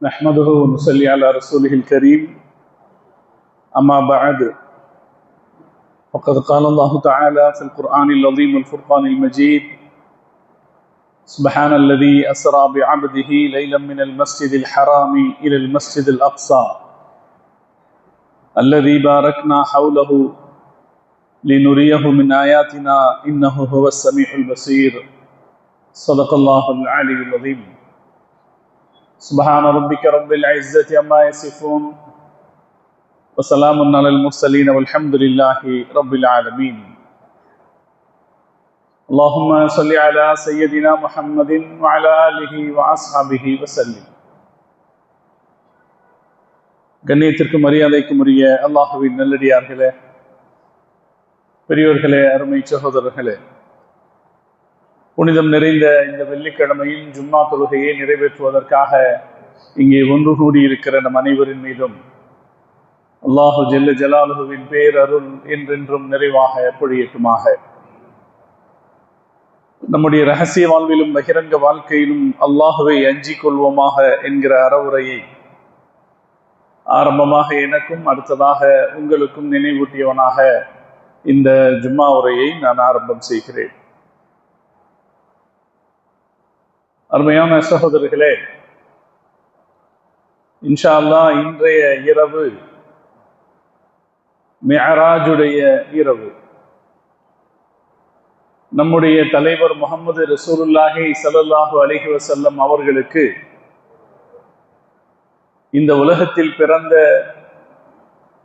نحمده ونصلي على رسوله الكريم أما بعد فقد قال الله تعالى في القرآن العظيم والفرقان المجيد سبحان الذي أسرى بعبده ليلا من المسجد الحرام إلى المسجد الأقصى الذي باركنا حوله لنريه من آياتنا إنه هو السميع البصير صدق الله العلي العظيم سبحان ربك رب العزة عما يصفون وسلام على المرسلين والحمد لله رب العالمين اللهم صل على سيدنا محمد وعلى آله وأصحابه وسلم. கண்ணியத்திற்கும் மரியாதைக்கும் உரிய அல்லாஹ்வின் நல்லடியார்களே, பெரியோர்களே, அருமை சகோதரர்களே, புனிதம் நிறைந்த இந்த வெள்ளிக்கிழமையின் ஜும்மா தொழுகையை நிறைவேற்றுவதற்காக இங்கே ஒன்று கூடியிருக்கிற நம் அனைவரின் மீதும் அல்லாஹு ஜல்ல ஜலாலுஹுவின் பேரருள் என்றென்றும் நிறைவாக பொழியட்டுமாக. நம்முடைய ரகசிய வாழ்விலும் பகிரங்க வாழ்க்கையிலும் அல்லாஹுவை அஞ்சிக் கொள்வோமாக என்கிற அறவுரையை ஆரம்பமாக எனக்கும் அடுத்ததாக உங்களுக்கும் நினைவூட்டியவனாக இந்த ஜும்மா உரையை நான் ஆரம்பம் செய்கிறேன். அருமையான சகோதரர்களே, இன்ஷா அல்லாஹ் இன்றைய இரவு மிஅராஜுடைய இரவு. நம்முடைய தலைவர் முஹம்மது ரசூலுல்லாஹி ஸல்லல்லாஹு அலைஹி வஸல்லம் அவர்களுக்கு இந்த உலகத்தில் பிறந்த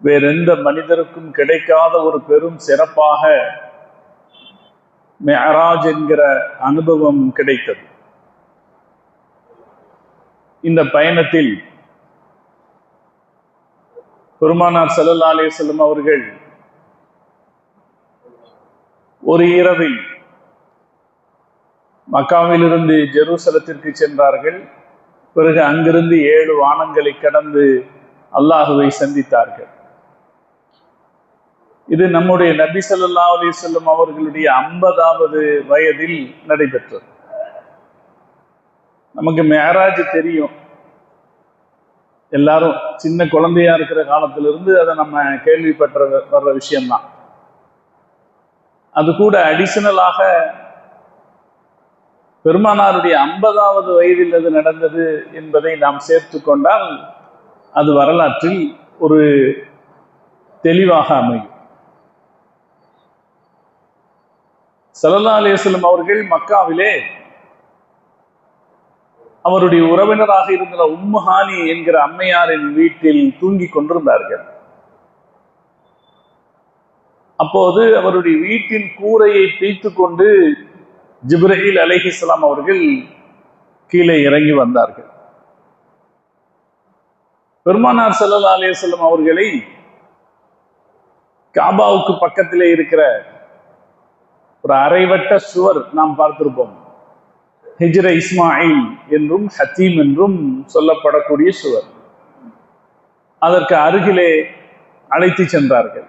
வேறெந்த மனிதருக்கும் கிடைக்காத ஒரு பெரும் சிறப்பாக மிஅராஜ் என்கிற அனுபவம் கிடைத்தது. இந்த பயணத்தில் பெருமானார் ஸல்லல்லாஹு அலைஹி வஸல்லம் அவர்கள் ஒரு இரவில் மக்காவிலிருந்து ஜெருசலத்திற்கு சென்றார்கள். பிறகு அங்கிருந்து 7 வானங்களை கடந்து அல்லாஹுவை சந்தித்தார்கள். இது நம்முடைய நபி ஸல்லல்லாஹு அலைஹி வஸல்லம் அவர்களுடைய 50வது வயதில் நடைபெற்றது. நமக்கு மிஅராஜ் தெரியும், எல்லாரும் சின்ன குழந்தையா இருக்கிற காலத்திலிருந்து அதை நம்ம கேள்விப்பட்ட வர்ற விஷயம்தான். அது கூட அடிஷனலாக பெருமானாருடைய 50வது வயதில் அது நடந்தது என்பதை நாம் சேர்த்து கொண்டால் அது வரலாற்றில் ஒரு தெளிவாக அமையும். ஸல்லல்லாஹு அலைஹி வஸல்லம் அவர்கள் மக்காவிலே அவருடைய உறவினராக இருந்த உம்மு ஹானி என்கிற அம்மையாரின் வீட்டில் தூங்கிக் கொண்டிருந்தார்கள். அப்போது அவருடைய வீட்டின் கூரையை பிய்த்து கொண்டு ஜிப்ரீல் அலைஹிஸ்ஸலாம் அவர்கள் கீழே இறங்கி வந்தார்கள். பெருமானார் ஸல்லல்லாஹு அலைஹி வஸல்லம் அவர்களை காபாவுக்கு பக்கத்திலே இருக்கிற ஒரு அரைவட்ட சுவர் நாம் பார்த்திருப்போம். ஹிஜ்ர இஸ்மாயில் என்றும் ஹத்தீம் என்றும் சொல்லப்படக்கூடிய சுவர். அதற்கு அருகிலே அழைத்து சென்றார்கள்.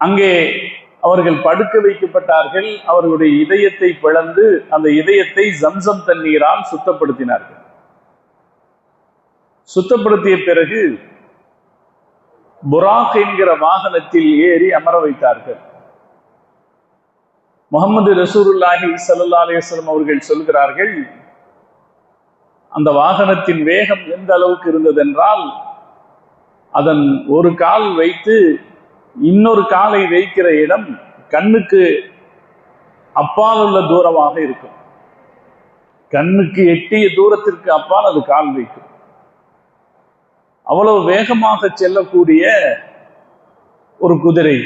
அங்கே அவர்கள் படுக்க வைக்கப்பட்டார்கள். அவர்களுடைய இதயத்தை பிளந்து அந்த இதயத்தை ஜம்சம் தண்ணீரால் சுத்தப்படுத்தினார்கள். சுத்தப்படுத்திய பிறகு புராக் என்கிற வாகனத்தில் ஏறி அமர வைத்தார்கள். முஹம்மது ரசூலுல்லாஹி ஸல்லல்லாஹு அலைஹி வஸல்லம் அவர்கள் சொல்கிறார்கள், அந்த வாகனத்தின் வேகம் எந்த அளவுக்கு இருந்தது என்றால், அதன் ஒரு கால் வைத்து இன்னொரு காலை வைக்கிற இடம் கண்ணுக்கு அப்பால் உள்ள தூரமாக இருக்கும். கண்ணுக்கு எட்டிய தூரத்திற்கு அப்பால் அது கால் வைக்கும். அவ்வளவு வேகமாக செல்லக்கூடிய ஒரு குதிரை.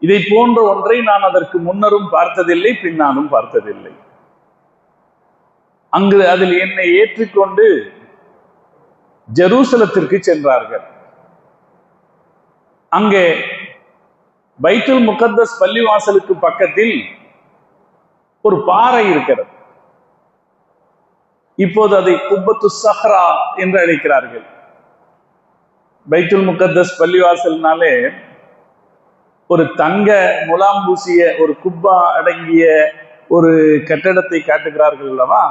இதை போன்ற ஒன்றை நான் அதற்கு முன்னரும் பார்த்ததில்லை, பின்னாலும் பார்த்ததில்லை. அங்கு அதில் என்னை ஏற்றிக்கொண்டு ஜெருசலத்திற்கு சென்றார்கள். அங்கே பைத்துல் முகத்தஸ் பள்ளிவாசலுக்கு பக்கத்தில் ஒரு பாறை இருக்கிறது. இப்போது அதை குப்பத்து சஹ்ரா என்று அழைக்கிறார்கள். பைத்துல் முகத்தஸ் பள்ளிவாசல்னாலே ஒரு தங்க முலாம் பூசிய ஒரு குப்பா அடங்கிய ஒரு கட்டடத்தை காட்டுகிறார்கள் அல்லவா,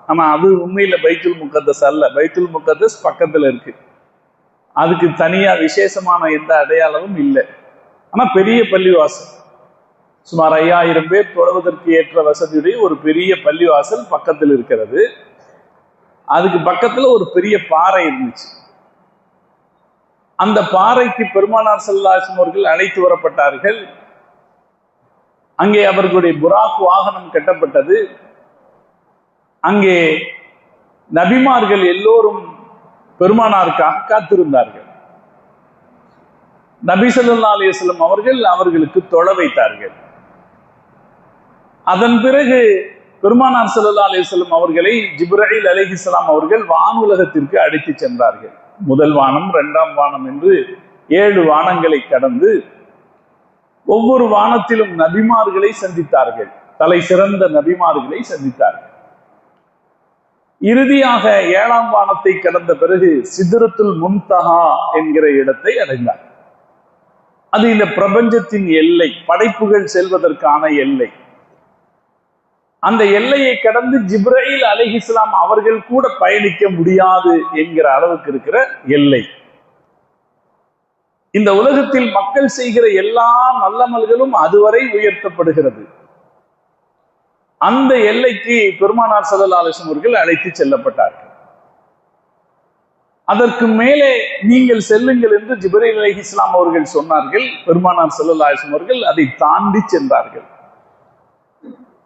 ஆனா அது உண்மையில பைத்துல் முகத்தஸ் அல்ல. பைத்துல் முகத்தஸ் பக்கத்துல இருக்கு. அதுக்கு தனியா விசேஷமான எந்த அடையாளமும் இல்லை. ஆனா பெரிய பள்ளிவாசல், சுமார் 5000 பேர் தொழுவதற்கு ஏற்ற வசதியுடைய ஒரு பெரிய பள்ளிவாசல் பக்கத்தில் இருக்கிறது. அதுக்கு பக்கத்துல ஒரு பெரிய பாறை இருந்துச்சு. அந்த பாறைக்கு பெருமானார் ஸல்லல்லாஹு அலைஹி வஸல்லம் அவர்கள் அழைத்து வரப்பட்டார்கள். அங்கே அவர்களுடைய புராக் வாகனம் கட்டப்பட்டது. அங்கே நபிமார்கள் எல்லோரும் பெருமானாருக்காக காத்திருந்தார்கள். நபி ஸல்லல்லாஹு அலைஹி வஸல்லம் அவர்கள் அவர்களுக்கு தொழ வைத்தார்கள். அதன் பிறகு பெருமானார் ஸல்லல்லாஹு அலைஹி வஸல்லம் அவர்களை ஜிப்ரீல் அலைஹிஸ்ஸலாம் அவர்கள் வானுலகத்திற்கு அழைத்து சென்றார்கள். முதல் வானம், 2ஆம் வானம் என்று 7 வானங்களை கடந்து ஒவ்வொரு வானத்திலும் நபிமார்களை சந்தித்தார்கள். தலை சிறந்த நபிமார்களை சந்தித்தார்கள். இறுதியாக 7ஆம் வானத்தை கடந்த பிறகு சித்ரத்துல் முன்தஹா என்கிற இடத்தை அடைந்தார். அது இந்த பிரபஞ்சத்தின் எல்லை, படைப்புகள் செல்வதற்கான எல்லை. அந்த எல்லையை கடந்து ஜிப்ரீல் அலைஹிஸ்ஸலாம் அவர்கள் கூட பயணிக்க முடியாது என்கிற அளவுக்கு இருக்கிற எல்லை. இந்த உலகத்தில் மக்கள் செய்கிற எல்லா நல்லமல்களும் அதுவரை உயர்த்தப்படுகிறது. அந்த எல்லைக்கு பெருமானார் ஸல்லல்லாஹு அலைஹி வஸல்லம் அவர்கள் அழைத்து செல்லப்பட்டார்கள். அதற்கு மேலே நீங்கள் செல்லுங்கள் என்று ஜிப்ரீல் அலைஹிஸ்ஸலாம் அவர்கள் சொன்னார்கள். பெருமானார் ஸல்லல்லாஹு அலைஹி வஸல்லம் அவர்கள் அதை தாண்டி சென்றார்கள்.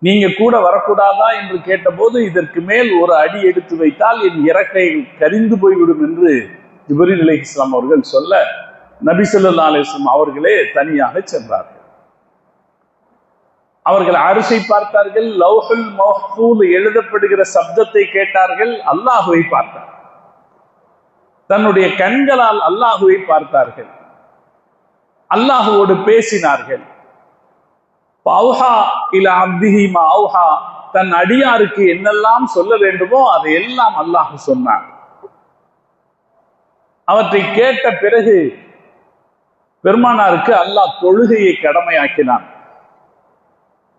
நீங்க கூட வரக்கூடாதா என்று கேட்டபோது, இதற்கு மேல் ஒரு அடி எடுத்து வைத்தால் என் இறக்கைகள் கரிந்து போய்விடும் என்று ஜிப்ரீல் அலைஹிஸ்ஸலாம் அவர்கள் சொல்ல, நபி ஸல்லல்லாஹு அலைஹி வஸல்லம் அவர்களே தனியாக சென்றார்கள். அவர்கள் அரிசை பார்த்தார்கள், லௌஹுல் மஹ்ஃபூல் எழுதப்படுகிற சப்தத்தை கேட்டார்கள், அல்லாஹுவை பார்த்தார்கள். தன்னுடைய கண்களால் அல்லாஹுவை பார்த்தார்கள், அல்லாஹுவோடு பேசினார்கள். தன் அடியாருக்கு என்னெல்லாம் சொல்ல வேண்டுமோ அதையெல்லாம் அல்லாஹ் சொன்னார். அவற்றை கேட்ட பிறகு பெருமானாருக்கு அல்லாஹ் தொழுகையை கடமையாக்கினான்.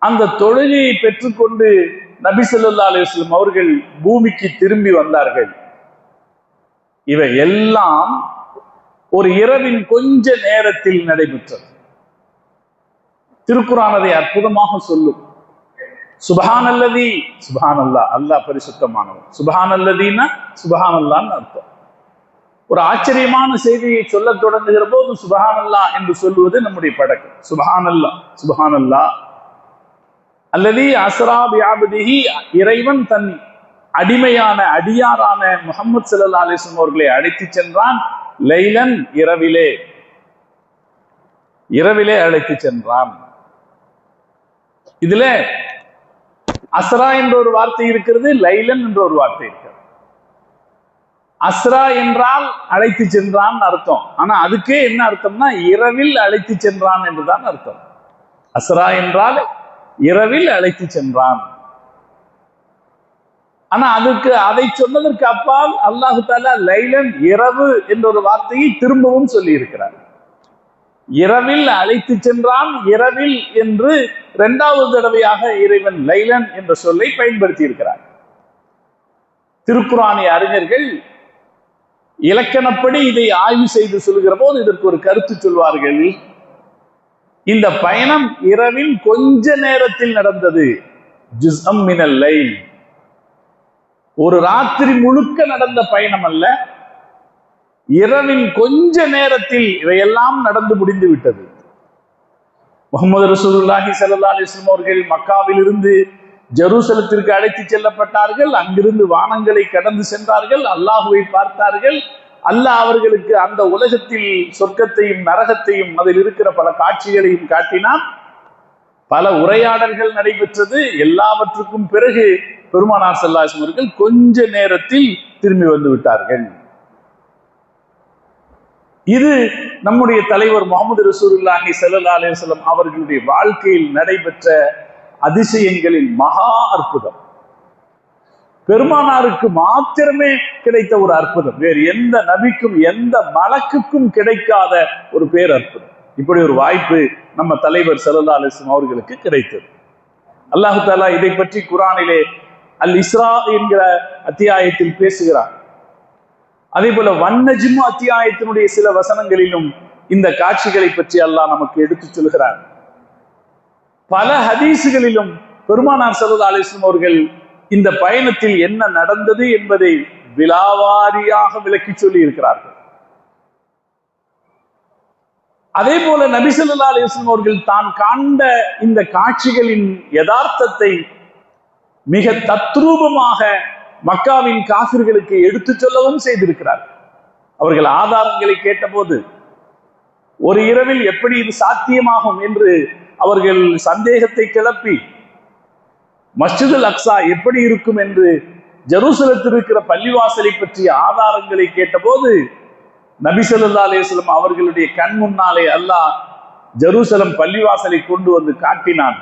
அந்த தொழுகையை பெற்றுக்கொண்டு நபி ஸல்லல்லாஹு அலைஹி வஸல்லம் அவர்கள் பூமிக்கு திரும்பி வந்தார்கள். இவை எல்லாம் ஒரு இரவின் கொஞ்ச நேரத்தில் நடைபெற்றது. திருக்குர்ஆன் அதை அற்புதமாக சொல்லும். சுப்ஹானல்லதி, சுப்ஹானல்லாஹ், அல்லாஹ் பரிசுத்தமானவன். சுப்ஹானல்லதீனா சுப்ஹானல்லாஹ்னு அர்த்தம். ஒரு ஆச்சரியமான செய்தியை சொல்ல தொடங்குகிற போது சுப்ஹானல்லாஹ் என்று சொல்லுவது நம்முடைய பழக்கம். சுப்ஹானல்லாஹ், சுப்ஹானல்லாஹ் அல்லதி அஸ்ரா பிஅப்திஹி, இறைவன் தன் அடிமையான அடியாரான முஹம்மது ஸல்லல்லாஹு அலைஹி வஸல்லம் அவர்களை அழைத்து சென்றான். லைலன், இரவிலே, இரவிலே அழைத்து சென்றான். இதுல அஸ்ரா என்ற ஒரு வார்த்தை இருக்கிறது, லைலன் என்ற ஒரு வார்த்தை இருக்கிறது. அஸ்ரா என்றால் அழைத்து சென்றான் அர்த்தம். ஆனா அதுக்கே என்ன அர்த்தம்னா இரவில் அழைத்து சென்றான் என்றுதான் அர்த்தம். அஸ்ரா என்றால் இரவில் அழைத்து சென்றான். ஆனா அதுக்கு அதை சொன்னதற்கு அப்பால் அல்லாஹு தஆலா லைலன், இரவு என்ற ஒரு வார்த்தையை திரும்பவும் சொல்லி இருக்கிறார். இரவில் அழைத்து சென்றான், இரவில் என்று 2வது தடவையாக இறைவன் லைலன் என்ற சொல்லை பயன்படுத்தி இருக்கிறார். திருக்குர்ஆனிய அறிஞர்கள் இலக்கணப்படி இதை ஆய்வு செய்து சொல்கிற போது இதற்கு ஒரு கருத்து சொல்வார்கள். இந்த பயணம் இரவின் கொஞ்ச நேரத்தில் நடந்தது. ஜுஸ்அம் மினல் லைல், ஒரு ராத்திரி முழுக்க நடந்த பயணம் அல்ல, இரவின் கொஞ்ச நேரத்தில் இவையெல்லாம் நடந்து முடிந்து விட்டது. முஹம்மது ரசூலுல்லாஹி ஸல்லல்லாஹு அலைஹி வஸல்லம் அவர்கள் மக்காவில் இருந்து ஜெருசலத்திற்கு அழைத்து செல்லப்பட்டார்கள். அங்கிருந்து வானங்களை கடந்து சென்றார்கள், அல்லாஹுவை பார்த்தார்கள். அல்லாஹ் அவர்களுக்கு அந்த உலகத்தில் சொர்க்கத்தையும் நரகத்தையும் அதில் இருக்கிற பல காட்சிகளையும் காட்டினான். பல உரையாடல்கள் நடைபெற்றது. எல்லாவற்றுக்கும் பிறகு பெருமானார் ஸல்லல்லாஹு அலைஹி வஸல்லம் அவர்கள் கொஞ்ச நேரத்தில் திரும்பி வந்து விட்டார்கள். இது நம்முடைய தலைவர் முஹம்மது ரசூலுல்லாஹி ஸல்லல்லாஹு அலைஹி வஸல்லம் அவர்களுடைய வாழ்க்கையில் நடைபெற்ற அதிசயங்களின் மகா அற்புதம். பெருமானாருக்கு மாத்திரமே கிடைத்த ஒரு அற்புதம். வேறு எந்த நபிக்கும் எந்த மலக்குக்கும் கிடைக்காத ஒரு பேர் அற்புதம். இப்படி ஒரு வாய்ப்பு நம்ம தலைவர் ஸல்லல்லாஹு அலைஹி வஸல்லம் அவர்களுக்கு கிடைத்தது. அல்லாஹ் தஆலா இதை பற்றி குர்ஆனிலே அல் இஸ்ரா என்கிற அத்தியாயத்தில் பேசுகிறார். அதே போல வன்னஜ்மு அத்தியாயத்தினுடைய சில வசனங்களிலும் இந்த காட்சிகளை பற்றி அல்லாஹ் நமக்கு எடுத்துச் சொல்கிறார். பல ஹதீசுகளிலும் பெருமானார் ஸல்லல்லாஹு அலைஹி வஸல்லம் அவர்கள் இந்த பயணத்தில் என்ன நடந்தது என்பதை விலாவாரியாக விளக்கி சொல்லி இருக்கிறார்கள். அதே போல நபி ஸல்லல்லாஹு அலைஹி வஸல்லம் அவர்கள் தான் காண்ட இந்த காட்சிகளின் யதார்த்தத்தை மிக தத்ரூபமாக மக்காவின் காஃபிர்களுக்கு எடுத்துச் சொல்லவும் செய்திருக்கிறார். அவர்கள் ஆதாரங்களை கேட்டபோது ஒரு இரவில் எப்படி இது சாத்தியமாகும் என்று அவர்கள் சந்தேகத்தை கிளப்பி, மஸ்ஜிதுல் அக்ஸா எப்படி இருக்கும் என்று ஜெருசலத்தில் இருக்கிற பள்ளிவாசலை பற்றிய ஆதாரங்களை கேட்டபோது நபி ஸல்லல்லாஹு அலைஹி வஸல்லம் அவர்களுடைய கண் முன்னாலே அல்லாஹ் ஜெருசலம் பள்ளிவாசலை கொண்டு வந்து காட்டினான்.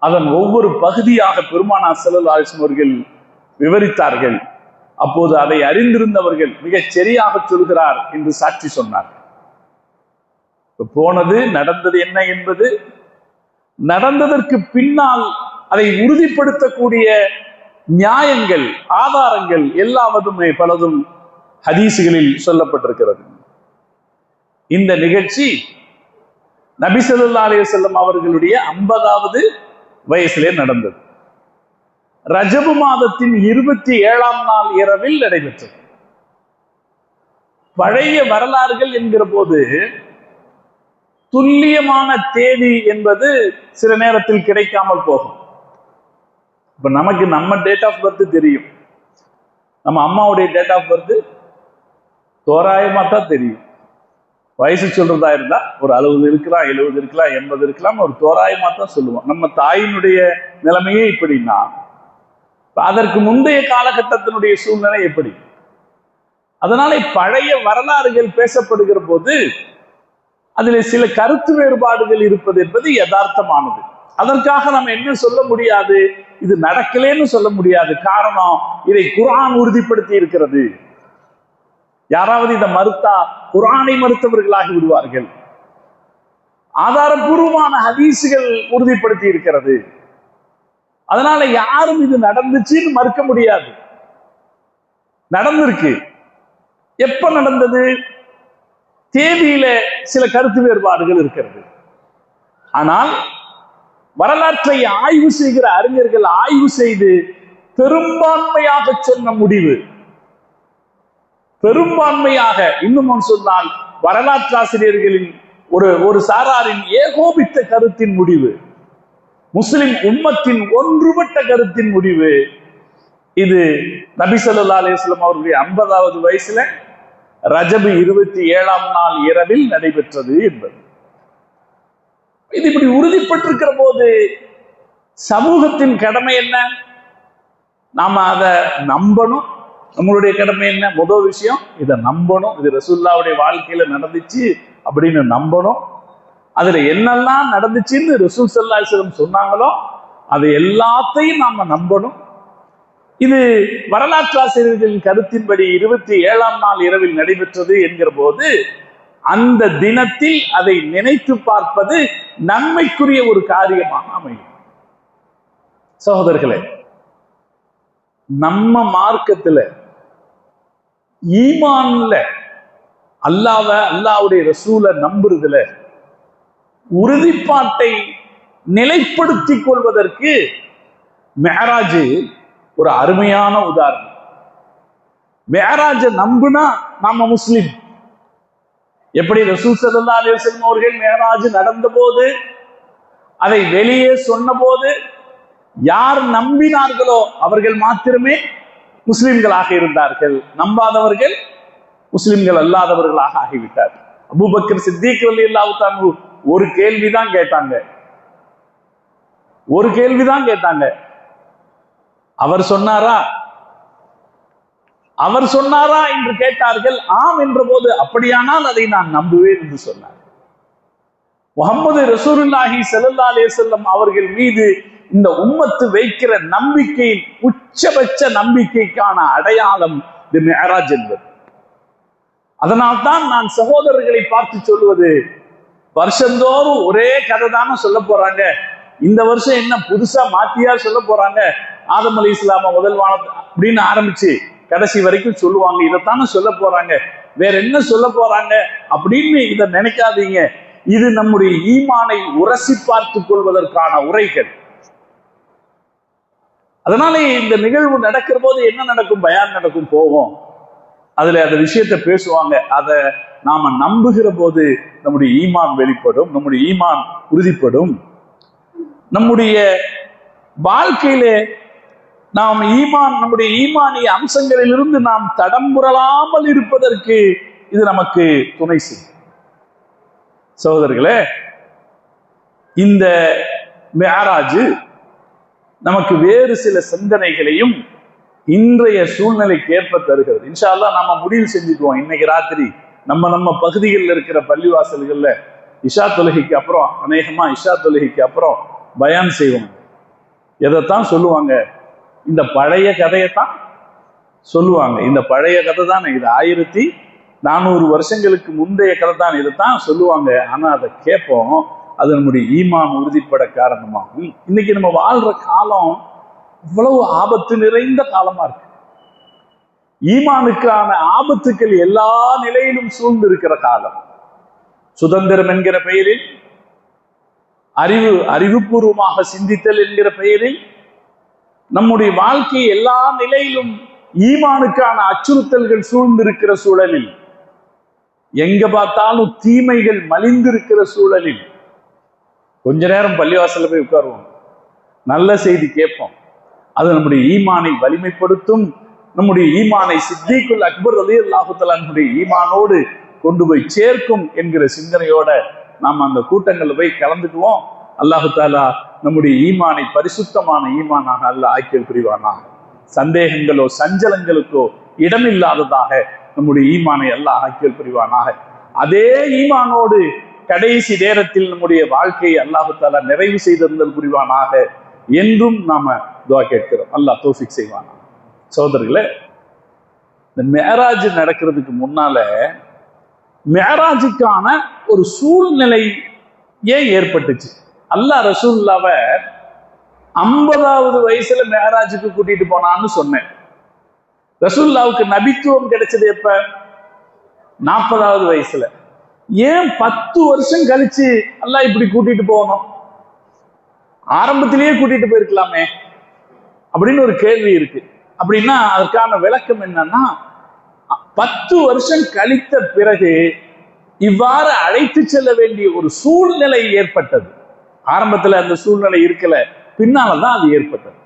அதன் ஒவ்வொரு பகுதியாக பெருமானார் ஸல்லல்லாஹு அலைஹி வஸல்லம் அவர்கள் விவரித்தார்கள். அப்போது அதை அறிந்திருந்தவர்கள் மிகச் சரியாக சொல்கிறார் என்று சாட்சி சொன்னார். போனது நடந்தது என்ன என்பது, நடந்ததற்கு பின்னால் அதை உறுதிப்படுத்தக்கூடிய நியாயங்கள், ஆதாரங்கள் எல்லாவதுமே பலதும் ஹதீசுகளில் சொல்லப்பட்டிருக்கிறது. இந்த நிகழ்ச்சி நபி ஸல்லல்லாஹு அலைஹி வஸல்லம் அவர்களுடைய 50வது வயசிலே நடந்தது. ரஜபு மாதத்தின் 27ஆம் நாள் இரவில் நடைபெற்றது. பழைய வரலாறுகள் என்கிற போது துல்லியமான தேதி என்பது சில நேரத்தில் கிடைக்காமல் போகும். இப்ப நமக்கு நம்ம டேட் ஆஃப் பர்த் தெரியும், நம்ம அம்மாவுடைய டேட் ஆஃப் பர்த் தோராயமா தான் தெரியும். வயசு சொல்றதா இருந்தா ஒரு 60 இருக்கலாம், 70 இருக்கலாம், 80 இருக்கலாம், ஒரு தோராயமா தான் சொல்லுவோம். நம்ம தாயினுடைய நிலைமையே இப்படின்னா அதற்கு முந்தைய காலகட்டத்தினுடைய சூழ்நிலை எப்படி? அதனால பழைய வரலாறுகள் பேசப்படுகிற போது அதில் சில கருத்து வேறுபாடுகள் இருப்பது என்பது யதார்த்தமானது. அதற்காக நம்ம என்ன சொல்ல முடியாது, இது நடக்கலேன்னு சொல்ல முடியாது. காரணம், இதை குர்ஆன் உறுதிப்படுத்தி இருக்கிறது. யாராவது இதை மறுத்தா குர்ஆனை மறுத்தவர்களாகி விடுவார்கள். ஆதாரபூர்வமான ஹதீசுகள் உறுதிப்படுத்தி இருக்கிறது. அதனால யாரும் இது நடந்துச்சுன்னு மறுக்க முடியாது. நடந்திருக்கு. எப்ப நடந்தது? தேதியில சில கருத்து வேறுபாடுகள் இருக்கிறது. ஆனால் வரலாற்றை ஆய்வு செய்கிற அறிஞர்கள் ஆய்வு செய்து பெரும்பான்மையாக சொன்ன முடிவு, பெரும்பான்மையாக இன்னும் சொன்னால் வரலாற்றாசிரியர்களின் ஒரு சாராரின் ஏகோபித்த கருத்தின் முடிவு, முஸ்லிம் உம்மத்தின் ஒன்றுபட்ட கருத்தின் முடிவு, இது நபி ஸல்லல்லாஹு அலைஹி வஸல்லம் அவருடைய 50வது வயசுல ரஜபு 27ஆம் நாள் இரவில் நடைபெற்றது என்பது. இது இப்படி உறுதிப்பட்டிருக்கிற போது சமூகத்தின் கடமை என்ன? நாம அதை நம்பணும். நம்மளுடைய கடமை என்ன? முதல் விஷயம், இதை நம்பணும். இது ரசூலுல்லாஹ்வுடைய வாழ்க்கையில நடந்துச்சு அப்படின்னு நம்பணும். அதுல என்னெல்லாம் நடந்துச்சுன்னு ரசூல் ஸல்லல்லாஹு அலைஹி வஸல்லம் சொன்னாங்களோ அது எல்லாத்தையும் நாம நம்பணும். இது வரலாற்றாசிரியர்களின் கருத்தின்படி 27ஆம் நாள் இரவில் நடைபெற்றது என்கிற போது அந்த தினத்தில் அதை நினைத்து பார்ப்பது நன்மைக்குரிய ஒரு காரியமாக அமையும். சகோதரர்களே, நம்ம மார்க்கத்துல ஈமான்ல அல்லாஹ்வுடைய ரசூலை நம்புறதுல உறுதிப்பாட்டை நிலைப்படுத்திக் கொள்வதற்கு மிஅராஜ் ஒரு அருமையான உதாரணம். மிஅராஜ நம்புனா நாம முஸ்லிம். எப்படி ரசூல் ஸல்லல்லாஹு அலைஹி வஸல்லம் அவர்கள் மிஅராஜ் நடந்த போது அதை வெளியே சொன்ன போது யார் நம்பினார்களோ அவர்கள் மாத்திரமே முஸ்லிம்களாக இருந்தார்கள். நம்பாதவர்கள் முஸ்லிம்கள் அல்லாதவர்களாக ஆகிவிட்டார். அபூபக்கர் சித்திக் ரலியல்லாஹு தஆலா ஒரு கேள்விதான் கேட்டாங்க. அவர் சொன்னாரா என்று கேட்டார்கள். ஆம் என்ற போது அப்படியானால் அதை நான் நம்புவேன் என்று சொன்னார். முஹம்மது ரசூலுல்லாஹி ஸல்லல்லாஹு அலைஹி வஸல்லம் அவர்கள் மீது இந்த உம்மத்து வைக்கிற நம்பிக்கையின் உச்சபட்ச நம்பிக்கைக்கான அடையாளம் இந்த மிஅராஜ் என்பது. அதனால்தான் நான் சகோதரர்களை பார்த்து சொல்வது, வருஷந்தோறும் ஒரே கதை தானே சொல்ல போறாங்க, இந்த வருஷம் என்ன புதுசா மாத்தியா சொல்ல போறாங்க ஆதம் அலைஹிஸ்ஸலாம் முதல் வானத்தை அப்படின்னு ஆரம்பிச்சு கடைசி வரைக்கும் சொல்லுவாங்க. இதைத்தானே சொல்ல போறாங்க, வேற என்ன சொல்ல போறாங்க அப்படின்னு இதை நினைக்காதீங்க. இது நம்முடைய ஈமானை உரசி பார்த்துக் கொள்வதற்கான உரைகள். அதனால இந்த நிகழ்வு நடக்கிற போது என்ன நடக்கும், பயான் நடக்கும், போவோம், அதுல அந்த விஷயத்த பேசுவாங்க. அதை நாம நம்புகிற போது நம்முடைய ஈமான் வெளிப்படும், நம்முடைய ஈமான் உறுதிப்படும். நம்முடைய வாழ்க்கையில நாம் நம்முடைய ஈமானிய அம்சங்களிலிருந்து நாம் தடம்புரலாமல் இருப்பதற்கு இது நமக்கு துணை செய்யும். சகோதரர்களே, இந்த மிஅராஜ் நமக்கு வேறு சில சிந்தனைகளையும் இன்றைய சூழ்நிலைக்கு ஏற்ப தருகிறது. இன்ஷா அல்லாஹ் நாம முடிவு செஞ்சுக்குவோம். இன்னைக்கு ராத்திரி நம்ம பகுதிகளில் இருக்கிற பள்ளிவாசல்கள்ல இஷா தொழுகைக்கு அப்புறம், அநேகமா இஷா தொழுகைக்கு அப்புறம் பயான் செய்வாங்க. எதைத்தான் சொல்லுவாங்க, இந்த பழைய கதையைத்தான் சொல்லுவாங்க. இந்த பழைய கதை தானே, இது 1400 வருஷங்களுக்கு முந்தைய கதை தான், இதைத்தான் சொல்லுவாங்க. ஆனா அதை கேட்போம், அது நம்முடைய ஈமான் உறுதிப்பட காரணமாகும். இன்னைக்கு நம்ம வாழ்ற காலம் இவ்வளவு ஆபத்து நிறைந்த காலமா இருக்கு. ஈமானுக்கான ஆபத்துக்கள் எல்லா நிலையிலும் சூழ்ந்து இருக்கிற காலம். சுதந்திரம் என்கிற பெயரில், அறிவுபூர்வமாக சிந்தித்தல் என்கிற பெயரில் நம்முடைய வாழ்க்கை எல்லா நிலையிலும் ஈமானுக்கான அச்சுறுத்தல்கள் சூழ்ந்திருக்கிற சூழலில், எங்க பார்த்தாலும் தீமைகள் மலிந்திருக்கிற சூழலில் கொஞ்ச நேரம் பள்ளிவாசல்ல போய் உட்காருவோம், நல்ல செய்தி கேட்போம். அது நம்முடைய ஈமானை வலிமைப்படுத்தும். நம்முடைய ஈமானை சித்திக்குல் அக்பர் ரலியல்லாஹு தஆலா ஈமானோடு கொண்டு போய் சேர்க்கும் என்கிற சிந்தனையோட நாம் அந்த கூட்டங்களில் போய் கலந்துக்குவோம். அல்லாஹு தாலா நம்முடைய ஈமானை பரிசுத்தமான ஈமானாக அல்லாஹ் ஆக்கியல் புரிவானாக. சந்தேகங்களோ சஞ்சலங்களுக்கோ இடமில்லாததாக நம்முடைய ஈமானை அல்லாஹ் ஆக்கியல் புரிவானாக. அதே ஈமானோடு கடைசி நேரத்தில் நம்முடைய வாழ்க்கையை அல்லாஹு தாலா நிறைவு செய்திருந்தல் புரிவானாக என்றும் நாம துஆ கேட்கிறோம். அல்லாஹ் தௌஃபீக் செய்வானா. சகோதரர்களே, இந்த மிஅராஜ் நடக்கிறதுக்கு முன்னால மிஅராஜுக்கான ஒரு சூழ்நிலை ஏன் ஏற்பட்டுச்சு? அல்லாஹ் ரசூலுல்லாவை 50வது வயசுல மிஅராஜுக்கு கூட்டிட்டு போனான்னு சொன்னேன். ரசூலுல்லாவுக்கு நபித்துவம் கிடைச்சது எப்ப? 40வது வயசுல. ஏன் 10 வருஷம் கழிச்சு அல்லாஹ் இப்படி கூட்டிட்டு போகணும்? ஆரம்பத்திலேயே கூட்டிட்டு போயிருக்கலாமே அப்படின்னு ஒரு கேள்வி இருக்கு. அப்படின்னா அதற்கான விளக்கம் என்னன்னா, 10 வருஷம் கழித்த பிறகு இவ்வாறு அழைத்து செல்ல வேண்டிய ஒரு சூழ்நிலை ஏற்பட்டது. ஆரம்பத்துல அந்த சூழ்நிலை இருக்கல, பின்னால்தான் அது ஏற்பட்டது.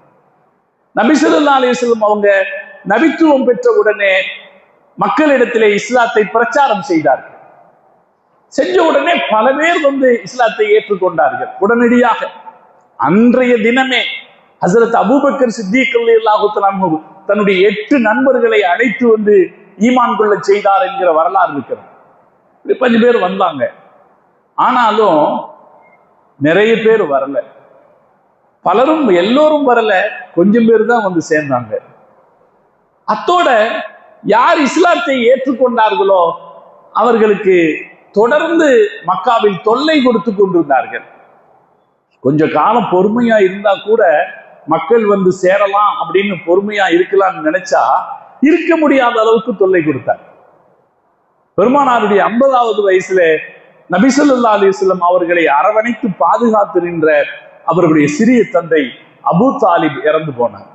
நபி ஸல்லல்லாஹு அலைஹி வஸல்லம் அவங்க நபித்துவம் பெற்ற உடனே மக்களிடத்திலே இஸ்லாத்தை பிரச்சாரம் செய்தார்கள். செஞ்ச உடனே பல பேர் இஸ்லாத்தை ஏற்றுக்கொண்டார்கள் உடனடியாக. அன்றைய தினமே ஹஸரத் அபூபக்கர் சித்தீக் ரலியல்லாஹு தஆலா அன்ஹு தன்னுடைய 8 நண்பர்களை அழைத்து ஈமான் கொள்ள செய்தார் என்கிற வரலாறு இருக்கிறது. 5 பேர் வந்தாங்க. ஆனாலும் நிறைய பேர் வரல. பலரும், எல்லோரும் வரல, கொஞ்சம் பேர் தான் சேர்ந்தாங்க. அத்தோட யார் இஸ்லாத்தை ஏற்றுக்கொண்டார்களோ அவர்களுக்கு தொடர்ந்து மக்காவில் தொல்லை கொடுத்து கொண்டிருந்தார்கள். கொஞ்ச காலம் பொறுமையா இருந்தா கூட மக்கள் சேரலாம் அப்படின்னு பொறுமையா இருக்கலாம்னு நினைச்சா இருக்க முடியாத அளவுக்கு தொல்லை கொடுத்தார். பெருமானாருடைய 50வது வயசுல நபி ஸல்லல்லாஹு அலைஹி வஸல்லம் அவர்களை அரவணைத்து பாதுகாத்து நின்ற அவர்களுடைய சிறிய தந்தை அபூ தாலிப் இறந்து போனார்.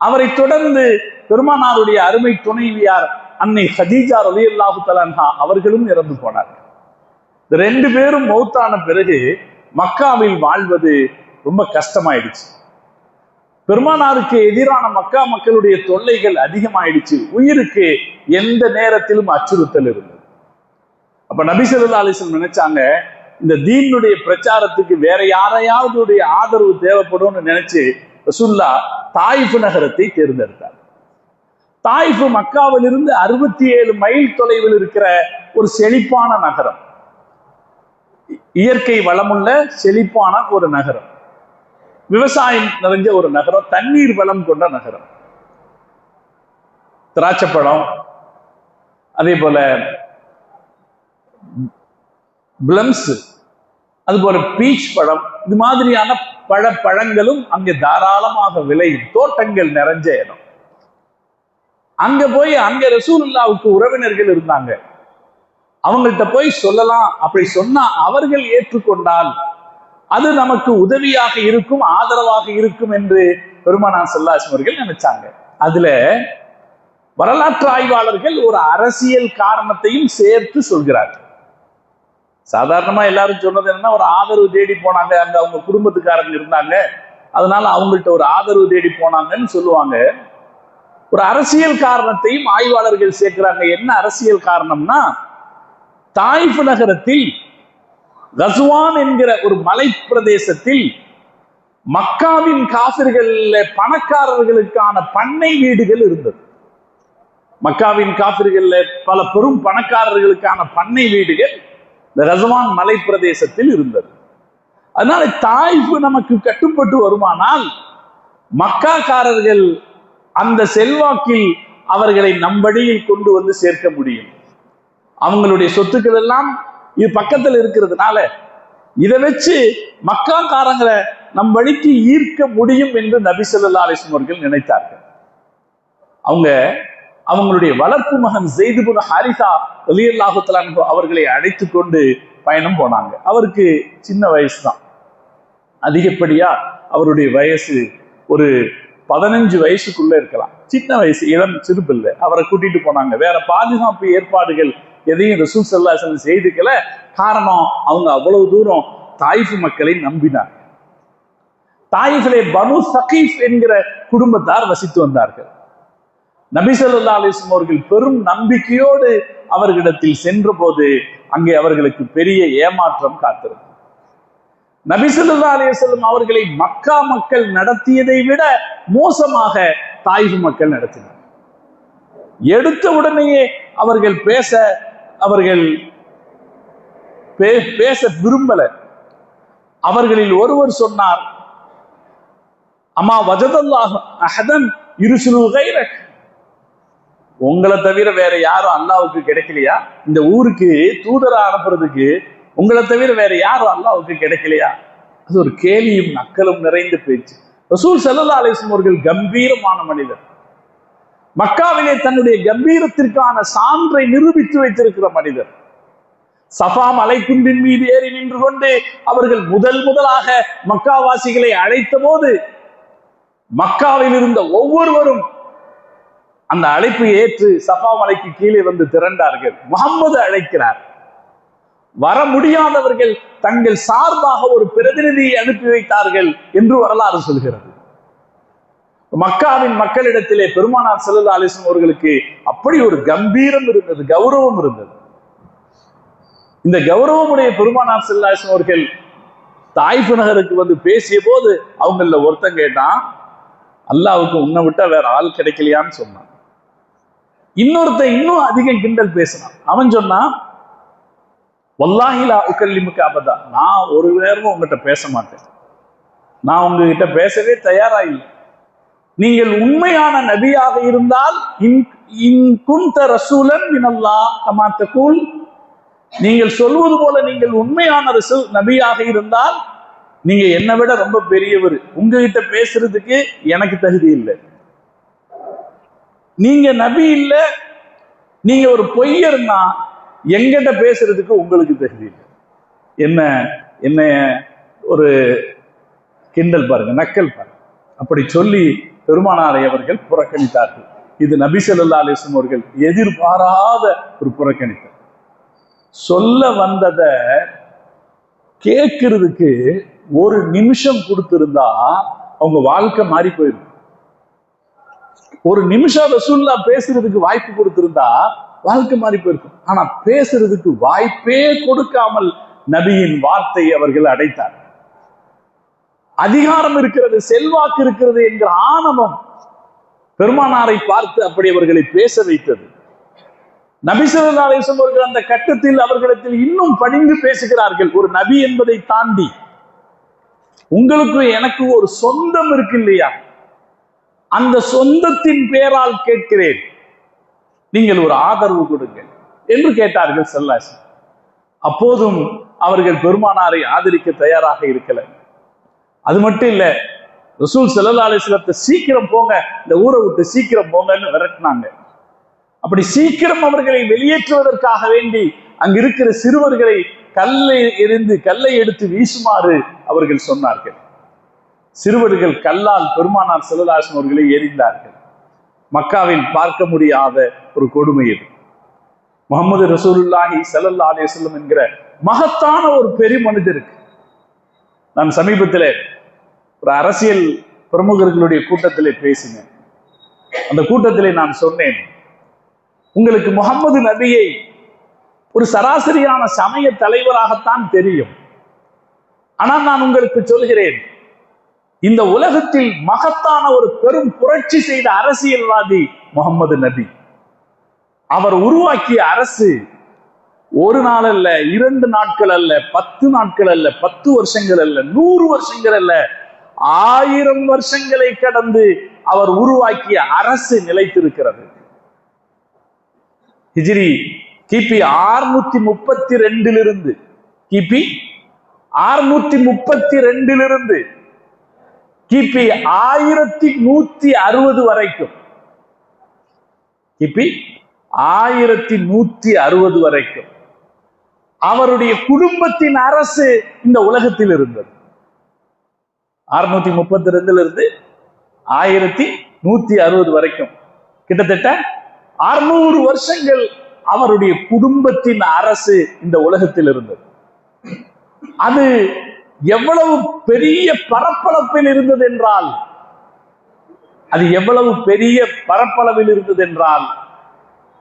அவரை தொடர்ந்து பெருமானாருடைய அருமை துணைவியார் அன்னை ஹதீஜா ரலியல்லாஹு தஆலா அன்ஹா அவர்களும் இறந்து போனார்கள். 2 பேரும் மௌத்தான பிறகு மக்காவில் வாழ்வது ரொம்ப கஷ்டமாயிடுச்சு. பெருமானாருக்கு எதிரான மக்கா மக்களுடைய தொல்லைகள் அதிகமாயிடுச்சு. உயிருக்கு எந்த நேரத்திலும் அச்சுறுத்தல் இருந்தது. அப்ப நபி ஸல்லல்லாஹு அலைஹி வஸல்லம் நினைச்சாங்க, இந்த தீனுடைய பிரச்சாரத்துக்கு வேற யாரையாவது ஆதரவு தேவைப்படும்னு நினைச்சு ரசூலுல்லாஹ் தாயிஃப் நகரத்தை தேர்ந்தெடுத்தார். தாயிஃப் மக்காவில் இருந்து 67 மைல் தொலைவில் இருக்கிற ஒரு செழிப்பான நகரம், இயற்கை வளமுள்ள செழிப்பான ஒரு நகரம், விவசாயம் நிறைஞ்ச ஒரு நகரம், தண்ணீர் வளம் கொண்ட நகரம். திராட்சைப்பழம், அதே போல பிளம்ஸ், அது போல பீச் பழம், இது மாதிரியான பழங்களும் அங்கே தாராளமாக விளையும், தோட்டங்கள் நிறைஞ்ச இடம். அங்க போய் அங்க ரசூலுல்லாவுக்கு உறவினர்கள் இருந்தாங்க. அவங்கள்ட்ட போய் சொல்லலாம். அப்படி சொன்னா அவர்கள் ஏற்றுக்கொண்டால் அது நமக்கு உதவியாக இருக்கும், ஆதரவாக இருக்கும் என்று பெருமானார் ஸல்லல்லாஹு அலைஹி வஸல்லம் நினைச்சாங்க. அதுல வரலாற்று ஆய்வாளர்கள் ஒரு அரசியல் காரணத்தையும் சேர்த்து சொல்கிறார்கள். சாதாரணமா எல்லாரும் சொன்னது என்னன்னா, ஒரு ஆதரவு தேடி போனாங்க, அங்க அவங்க குடும்பத்துக்காரங்க இருந்தாங்க, அதனால அவங்கள்ட்ட ஒரு ஆதரவு தேடி போனாங்கன்னு சொல்லுவாங்க. ஒரு அரசியல் காரணத்தையும் ஆய்வாளர்கள் சேர்க்கிறாங்க. என்ன அரசியல் காரணம்னா, தாயிஃப் நகரத்தில் கஸ்வான் என்கிற ஒரு மலை பிரதேசத்தில் மக்காவின் காபிர்கள் பணக்காரர்களுக்கான பண்ணை வீடுகள் இருந்தது. மக்காவின் காபிர்கள் பல பெரும் பணக்காரர்களுக்கான பண்ணை வீடுகள் இந்த கஸ்வான் மலை பிரதேசத்தில் இருந்தது. அதனால தாயிஃப் நமக்கு கட்டுப்பட்டு வருமானால் மக்காக்காரர்கள் அந்த செல்வாக்கில் அவர்களை நம்படியில் கொண்டு வந்து சேர்க்க முடியும். அவங்களுடைய சொத்துக்கள் எல்லாம் இது பக்கத்தில் இருக்கிறதுனால இதை வச்சு மக்காக்காரங்களை நம் வழிக்கு ஈர்க்க முடியும் என்று நபி ஸல்லல்லாஹு அலைஹி வஸல்லம் அவர்கள் நினைத்தார்கள். அவங்களுடைய வளர்ப்பு மகன் ஸைத் இப்னு ஹாரிஸா ரலியல்லாஹு தஆலா அன்ஹு அவர்களை அழைத்து கொண்டு பயணம் போனாங்க. அவருக்கு சின்ன வயசு தான், அதிகப்படியா அவருடைய வயசு ஒரு 15 வயசுக்குள்ள இருக்கலாம், சின்ன வயசு, இளம் சிறுபிள்ளை. அவரை கூட்டிட்டு போனாங்க. வேற பாதுகாப்பு ஏற்பாடுகள் எதையும் ரசூல் ஸல்லல்லாஹு அலைஹி வஸல்லம் செய்துக்கல. காரணம், அவங்க அவ்வளவு தூரம் தாயிஃப் மக்களை நம்பினார். தாயிஃபிலே பனு சகீஃப் என்கிற குடும்பத்தார் வசித்து வந்தார்கள். நபி ஸல்லல்லாஹு அலைஹி வஸல்லம் அவர்கள் பெரும் நம்பிக்கையோடு அவர்களிடத்தில் சென்ற போது அங்கே அவர்களுக்கு பெரிய ஏமாற்றம் காத்திருந்தது. நபி ஸல்லல்லாஹு அலைஹி வஸல்லம் அவர்களை மக்கா மக்கள் நடத்தியதை விட மோசமாக தாயிஃப் மக்கள் நடத்தினர். எடுத்த உடனேயே அவர்கள் பேச விரும்பல. அவர்களில் ஒருவர் சொன்னார், அம்மா வஜதல்லாஹு அஹதன் யுர்சிலு கைரக், உங்களை தவிர வேற யாரும் அல்லாஹ்வுக்கு கிடைக்கலையா? இந்த ஊருக்கு தூதரா அனுப்புறதுக்கு உங்களை தவிர வேற யாரும் அல்லாஹ்வுக்கு கிடைக்கலையா? அது ஒரு கேலியும் நக்கலும் நிறைந்த பேச்சு. ரசூல் ஸல்லல்லாஹு அலைஹி வஸல்லம் அவர்கள் கம்பீரமான மனிதர். மக்காவிலே தன்னுடைய கம்பீரத்திற்கான சான்றை நிரூபித்து வைத்திருக்கிற மனிதர். சஃபா மலைக்குன்றின் மீது ஏறி நின்று கொண்டு அவர்கள் முதலாக மக்காவாசிகளை அழைத்த போது மக்காவில் இருந்த ஒவ்வொருவரும் அந்த அழைப்பை ஏற்று சஃபா மலைக்கு கீழே வந்து திரண்டார்கள். முஹம்மது அழைக்கிறார். வர முடியாதவர்கள் தங்கள் சார்பாக ஒரு பிரதிநிதியை அனுப்பி வைத்தார்கள் என்று வரலாறு சொல்கிறது. மக்காவின் மக்களிடத்திலே பெருமானார் ஸல்லல்லாஹு அலைஹி வஸல்லம் அவர்களுக்கு அப்படி ஒரு கம்பீரம் இருந்தது, கௌரவம் இருந்தது. இந்த கௌரவமுடைய பெருமானார் ஸல்லல்லாஹு அலைஹி வஸல்லம் அவர்கள் தாயிஃப் நகருக்கு வந்து பேசிய போது அவங்கள ஒருத்தன் கேட்டான், அல்லாஹ்வுக்கு உன்னை விட்டா வேற ஆள் கிடைக்கலையான்னு சொன்னான். இன்னொருத்தன் இன்னும் அதிகம் கிண்டல் பேசினான். அவன் சொன்னான், வல்லாஹி லா உகல்லிமுக அபதா, நான் ஒரு நேரமும் உங்ககிட்ட பேச மாட்டேன், நான் உங்ககிட்ட பேசவே தயாரா இல்லை. நீங்கள் உண்மையான நபியாக இருந்தால், இன் குன்த ரசூலன் மினல்லாஹ் கமா தகூல், நீங்கள் சொல்வது போல நீங்கள் உண்மையான ரசூல் நபியாக இருந்தால் நீங்க என்னை விட ரொம்ப பெரியவர், உங்ககிட்ட பேசுறதுக்கு எனக்கு தகுதி இல்லை. நீங்க நபி இல்லை, நீங்க ஒரு பொய்யர்னா எங்கிட்ட பேசுறதுக்கு உங்களுக்கு தகுதி இல்லை. என்ன ஒரு கிண்டல் பாருங்க, நக்கல் பாருங்க. அப்படி சொல்லி பெருமானாரை அவர்கள் புறக்கணித்தார்கள். இது நபி ஸல்லல்லாஹு அலைஹி வஸல்லம் அவர்கள் எதிர்பாராத ஒரு புறக்கணித்தல். சொல்ல வந்ததை கேட்கறதுக்கு ஒரு நிமிஷம் கொடுத்திருந்தா அவங்க வாழ்க்கை மாறி போயிடும். ஒரு நிமிஷம் ரசூலுல்லாஹ் பேசுறதுக்கு வாய்ப்பு கொடுத்திருந்தா வாழ்க்கை மாறி போயிருக்கும். ஆனா பேசுறதுக்கு வாய்ப்பே கொடுக்காமல் நபியின் வார்த்தை அவர்கள் அடைத்தார். அதிகாரம் இருக்கிறது, செல்வாக்கு இருக்கிறது என்கிற ஆணவம் பெருமானாரை பார்த்து அப்படி அவர்களை பேச வைத்தது. நபி ஸல்லல்லாஹு அலைஹி வஸல்லம் அவர்கள் அந்த கட்டத்தில் அவர்களிடத்தில் இன்னும் பணிந்து பேசுகிறார்கள். ஒரு நபி என்பதை தாண்டி உங்களுக்கு எனக்கு ஒரு சொந்தம் இருக்கு இல்லையா, அந்த சொந்தத்தின் பேரால் கேட்கிறேன், நீங்கள் ஒரு ஆதரவு கொடுங்க என்று கேட்டார்கள் ஸல்லல்லாஹு அலைஹி வஸல்லம். அப்போதும் அவர்கள் பெருமானாரை ஆதரிக்க தயாராக இருக்கல. அது மட்டும் இல்ல, ரசூல் ஸல்லல்லாஹு அலைஹி வஸல்லம் சீக்கிரம் போங்க, இந்த ஊரை விட்டு சீக்கிரம் போங்கன்னு விரட்டினாங்க. அப்படி சீக்கிரம் அவர்களை வெளியேற்றுவதற்காக வேண்டி அங்க இருக்கிற சிறுவர்களை கல்லை எடுத்து வீசுமாறு அவர்கள் சொன்னார்கள். சிறுவர்கள் கல்லால் பெருமானார் ஸல்லல்லாஹு அலைஹி வஸல்லம் அவர்களை எறிந்தார்கள். மக்காவில் பார்க்க முடியாத ஒரு கொடுமை இது. முஹம்மது ரசூலுல்லாஹி ஸல்லல்லாஹு அலைஹி வஸல்லம் என்கிற மகத்தான ஒரு பெரிய மனிதருக்கு நான் சமீபத்தில் ஒரு அரசியல் பிரமுகர்களுடைய கூட்டத்திலே பேசினேன். அந்த கூட்டத்திலே நான் சொன்னேன், உங்களுக்கு முஹம்மது நபியை ஒரு சராசரியான சமய தலைவராகத்தான் தெரியும். ஆனால் நான் உங்களுக்கு சொல்கிறேன், இந்த உலகத்தில் மகத்தான ஒரு பெரும் புரட்சி செய்த அரசியல்வாதி முஹம்மது நபி. அவர் உருவாக்கிய அரசு ஒரு நாள் அல்ல, 2 நாட்கள் அல்ல, 10 நாட்கள் அல்ல, 10 வருஷங்கள் அல்ல, 100 வருஷங்கள் அல்ல, 1000 வருஷங்களை கடந்து அவர் உருவாக்கிய அரசு நிலைத்திருக்கிறது. ஹிஜ்ரி கிபி 632 கிபி 632 கிபி 1160 வரைக்கும், கிபி 1160 வரைக்கும் அவருடைய குடும்பத்தின் அரசு இந்த உலகத்தில் இருந்தது. 632 இருந்து 1160 வரைக்கும் கிட்டத்தட்ட 600 வருஷங்கள் அவருடைய குடும்பத்தின் அரசு இந்த உலகத்தில் இருந்தது. அது எவ்வளவு பெரிய பரப்பளவில் இருந்தது என்றால்,